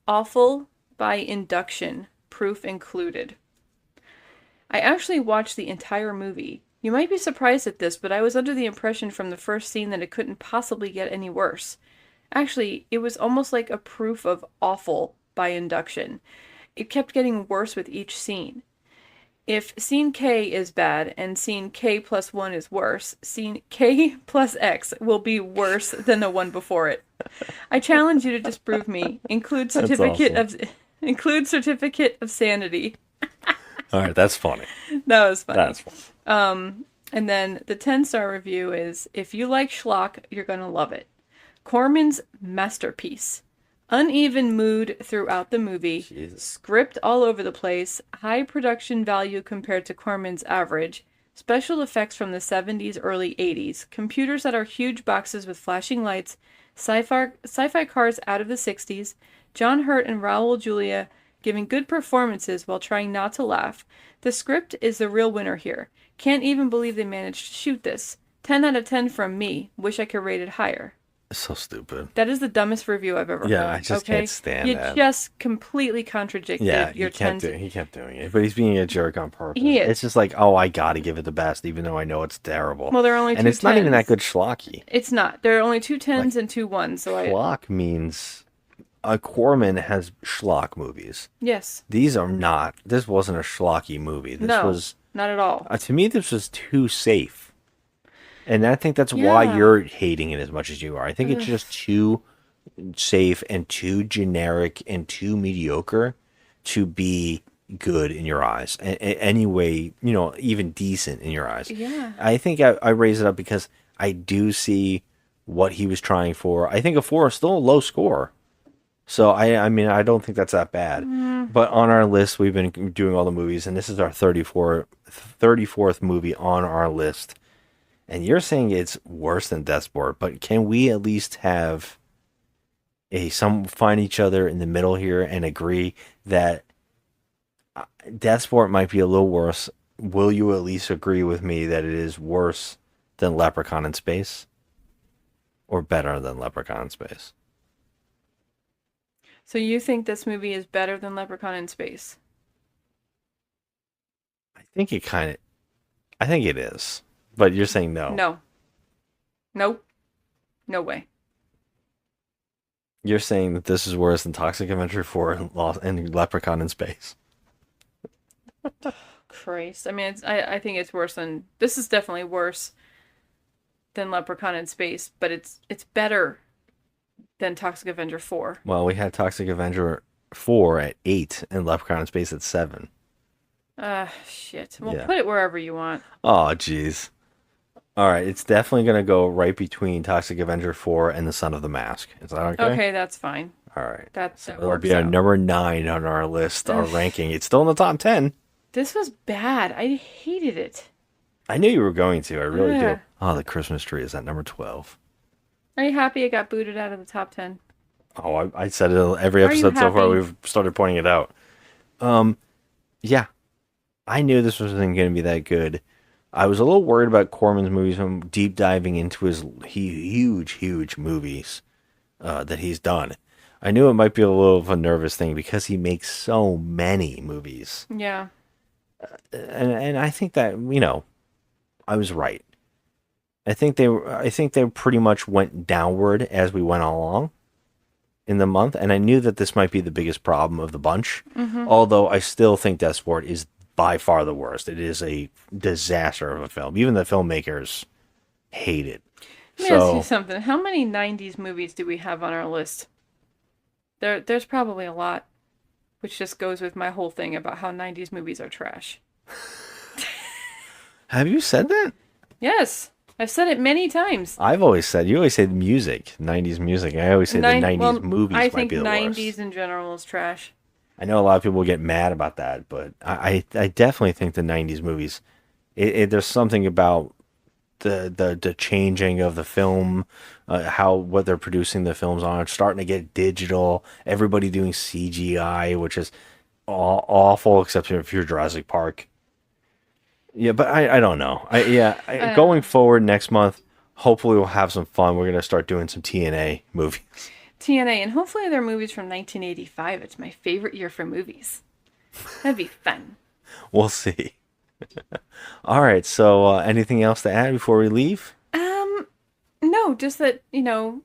Awful by Induction, Proof Included. I actually watched the entire movie. You might be surprised at this, but I was under the impression from the first scene that it couldn't possibly get any worse. Actually, it was almost like a proof of awful by induction. It kept getting worse with each scene. If scene K is bad and scene K plus 1 is worse, scene K plus X will be worse than the one before it. I challenge you to disprove me. Include certificate of sanity. All right, that's funny. That was funny. That's funny. And then the 10-star review is, if you like schlock, you're going to love it. Corman's masterpiece. Uneven mood throughout the movie. Jesus. Script all over the place. High production value compared to Corman's average. Special effects from the 70s, early 80s. Computers that are huge boxes with flashing lights. Sci-fi cars out of the 60s. John Hurt and Raul Julia giving good performances while trying not to laugh. The script is the real winner here. Can't even believe they managed to shoot this. 10 out of 10 from me. Wish I could rate it higher. So stupid. That is the dumbest review I've ever heard. Yeah, I just okay? can't stand you that. You just completely contradicted your 10. He kept doing it, but he's being a jerk on purpose. He is. It's just like, oh, I gotta give it the best, even though I know it's terrible. Well, there are only and two it's not even 10s. that good schlocky. It's not. There are only 2 10s and 2 1s. So Schlock means Corman has schlock movies. Yes. These are not. This wasn't a schlocky movie. This No, was not at all. to me. This was too safe. And I think that's why Yeah. you're hating it as much as you are. I think it's just too safe and too generic and too mediocre to be good in your eyes. Anyway, even decent in your eyes. Yeah. I think I raise it up because I do see what he was trying for. I think a 4 is still a low score. So I mean, I don't think that's that bad. But on our list, we've been doing all the movies, and this is our 34th movie on our list. And you're saying it's worse than Deathsport, but can we at least have find each other in the middle here and agree that Deathsport might be a little worse? Will you at least agree with me that it is worse than Leprechaun in Space? Or better than Leprechaun in Space? So you think this movie is better than Leprechaun in Space? I think it is. But you're saying no. No. Nope. No way. You're saying that this is worse than Toxic Avenger 4 and Leprechaun in Space. Christ. I mean, I think it's worse than... This is definitely worse than Leprechaun in Space, but it's better than Toxic Avenger 4. Well, we had Toxic Avenger 4 at 8 and Leprechaun in Space at 7. Shit. Well, Yeah. put it wherever you want. Oh, jeez. All right, it's definitely going to go right between Toxic Avenger 4 and The Son of the Mask. Is that okay? Okay, that's fine. All right. That It'll works be our out. number 9 on our list, our ranking. It's still in the top 10. This was bad. I hated it. I knew you were going to. I really Yeah. do. Oh, The Christmas Tree is at number 12. Are you happy it got booted out of the top 10? Oh, I said it every Are you episode so far. happy? We've started pointing it out. Yeah. I knew this wasn't going to be that good. I was a little worried about Corman's movies from deep diving into his huge movies that he's done. I knew it might be a little of a nervous thing because he makes so many movies. Yeah. And I think that, I was right. I think they pretty much went downward as we went along in the month, and I knew that this might be the biggest problem of the bunch. Although I still think Deathsport is by far the worst. It is a disaster of a film. Even the filmmakers hate it. Let me ask you something. How many 90s movies do we have on our list? There's probably a lot, which just goes with my whole thing about how 90s movies are trash. Have you said that? Yes. I've said it many times. You always say music, 90s music. I always say the 90s movies I might think be the 90s worst. in general is trash. I know a lot of people get mad about that, but I definitely think the 90s movies, there's something about the changing of the film, what they're producing the films on. It's starting to get digital. Everybody doing CGI, which is awful, except if you're Jurassic Park. Yeah, but I don't know. Going forward next month, hopefully we'll have some fun. We're going to start doing some TNA movies. TNA, and hopefully they're movies from 1985. It's my favorite year for movies. That'd be fun. We'll see. All right, so anything else to add before we leave? No, just that,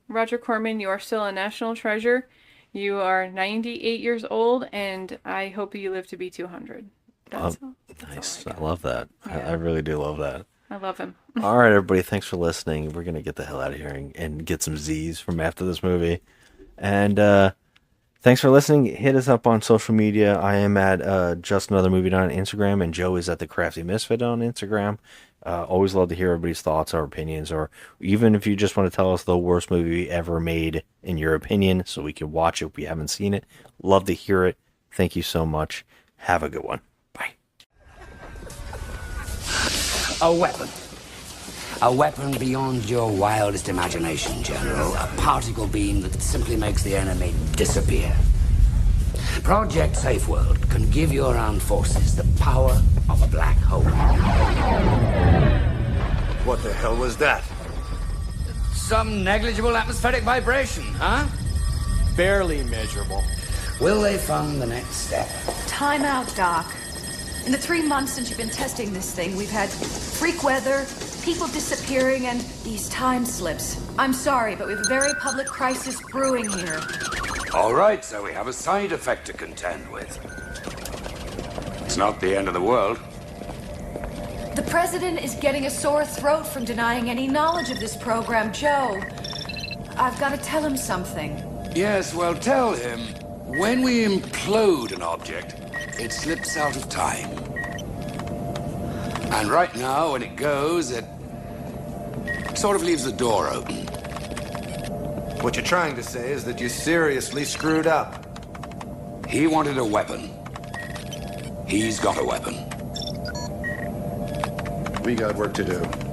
Roger Corman, you are still a national treasure. You are 98 years old, and I hope you live to be 200. That's all. Nice. I love that. I really do love that. I love him. All right, everybody. Thanks for listening. We're going to get the hell out of here and get some Z's from after this movie. And thanks for listening. Hit us up on social media. I am at Just Another Movie on Instagram, and Joe is at The Crafty Misfit on Instagram. Always love to hear everybody's thoughts or opinions, or even if you just want to tell us the worst movie ever made in your opinion so we can watch it if we haven't seen it. Love to hear it. Thank you so much. Have a good one. Bye. A weapon. A weapon beyond your wildest imagination, General. A particle beam that simply makes the enemy disappear. Project Safe World can give your armed forces the power of a black hole. What the hell was that? Some negligible atmospheric vibration, huh? Barely measurable. Will they fund the next step? Time out, Doc. In the 3 months since you've been testing this thing, we've had freak weather, people disappearing, and these time slips. I'm sorry, but we have a very public crisis brewing here. All right, so we have a side effect to contend with. It's not the end of the world. The president is getting a sore throat from denying any knowledge of this program, Joe. I've got to tell him something. Yes, well, tell him, when we implode an object, it slips out of time. And right now, when it goes, it sort of leaves the door open. What you're trying to say is that you seriously screwed up. He wanted a weapon. He's got a weapon. We got work to do.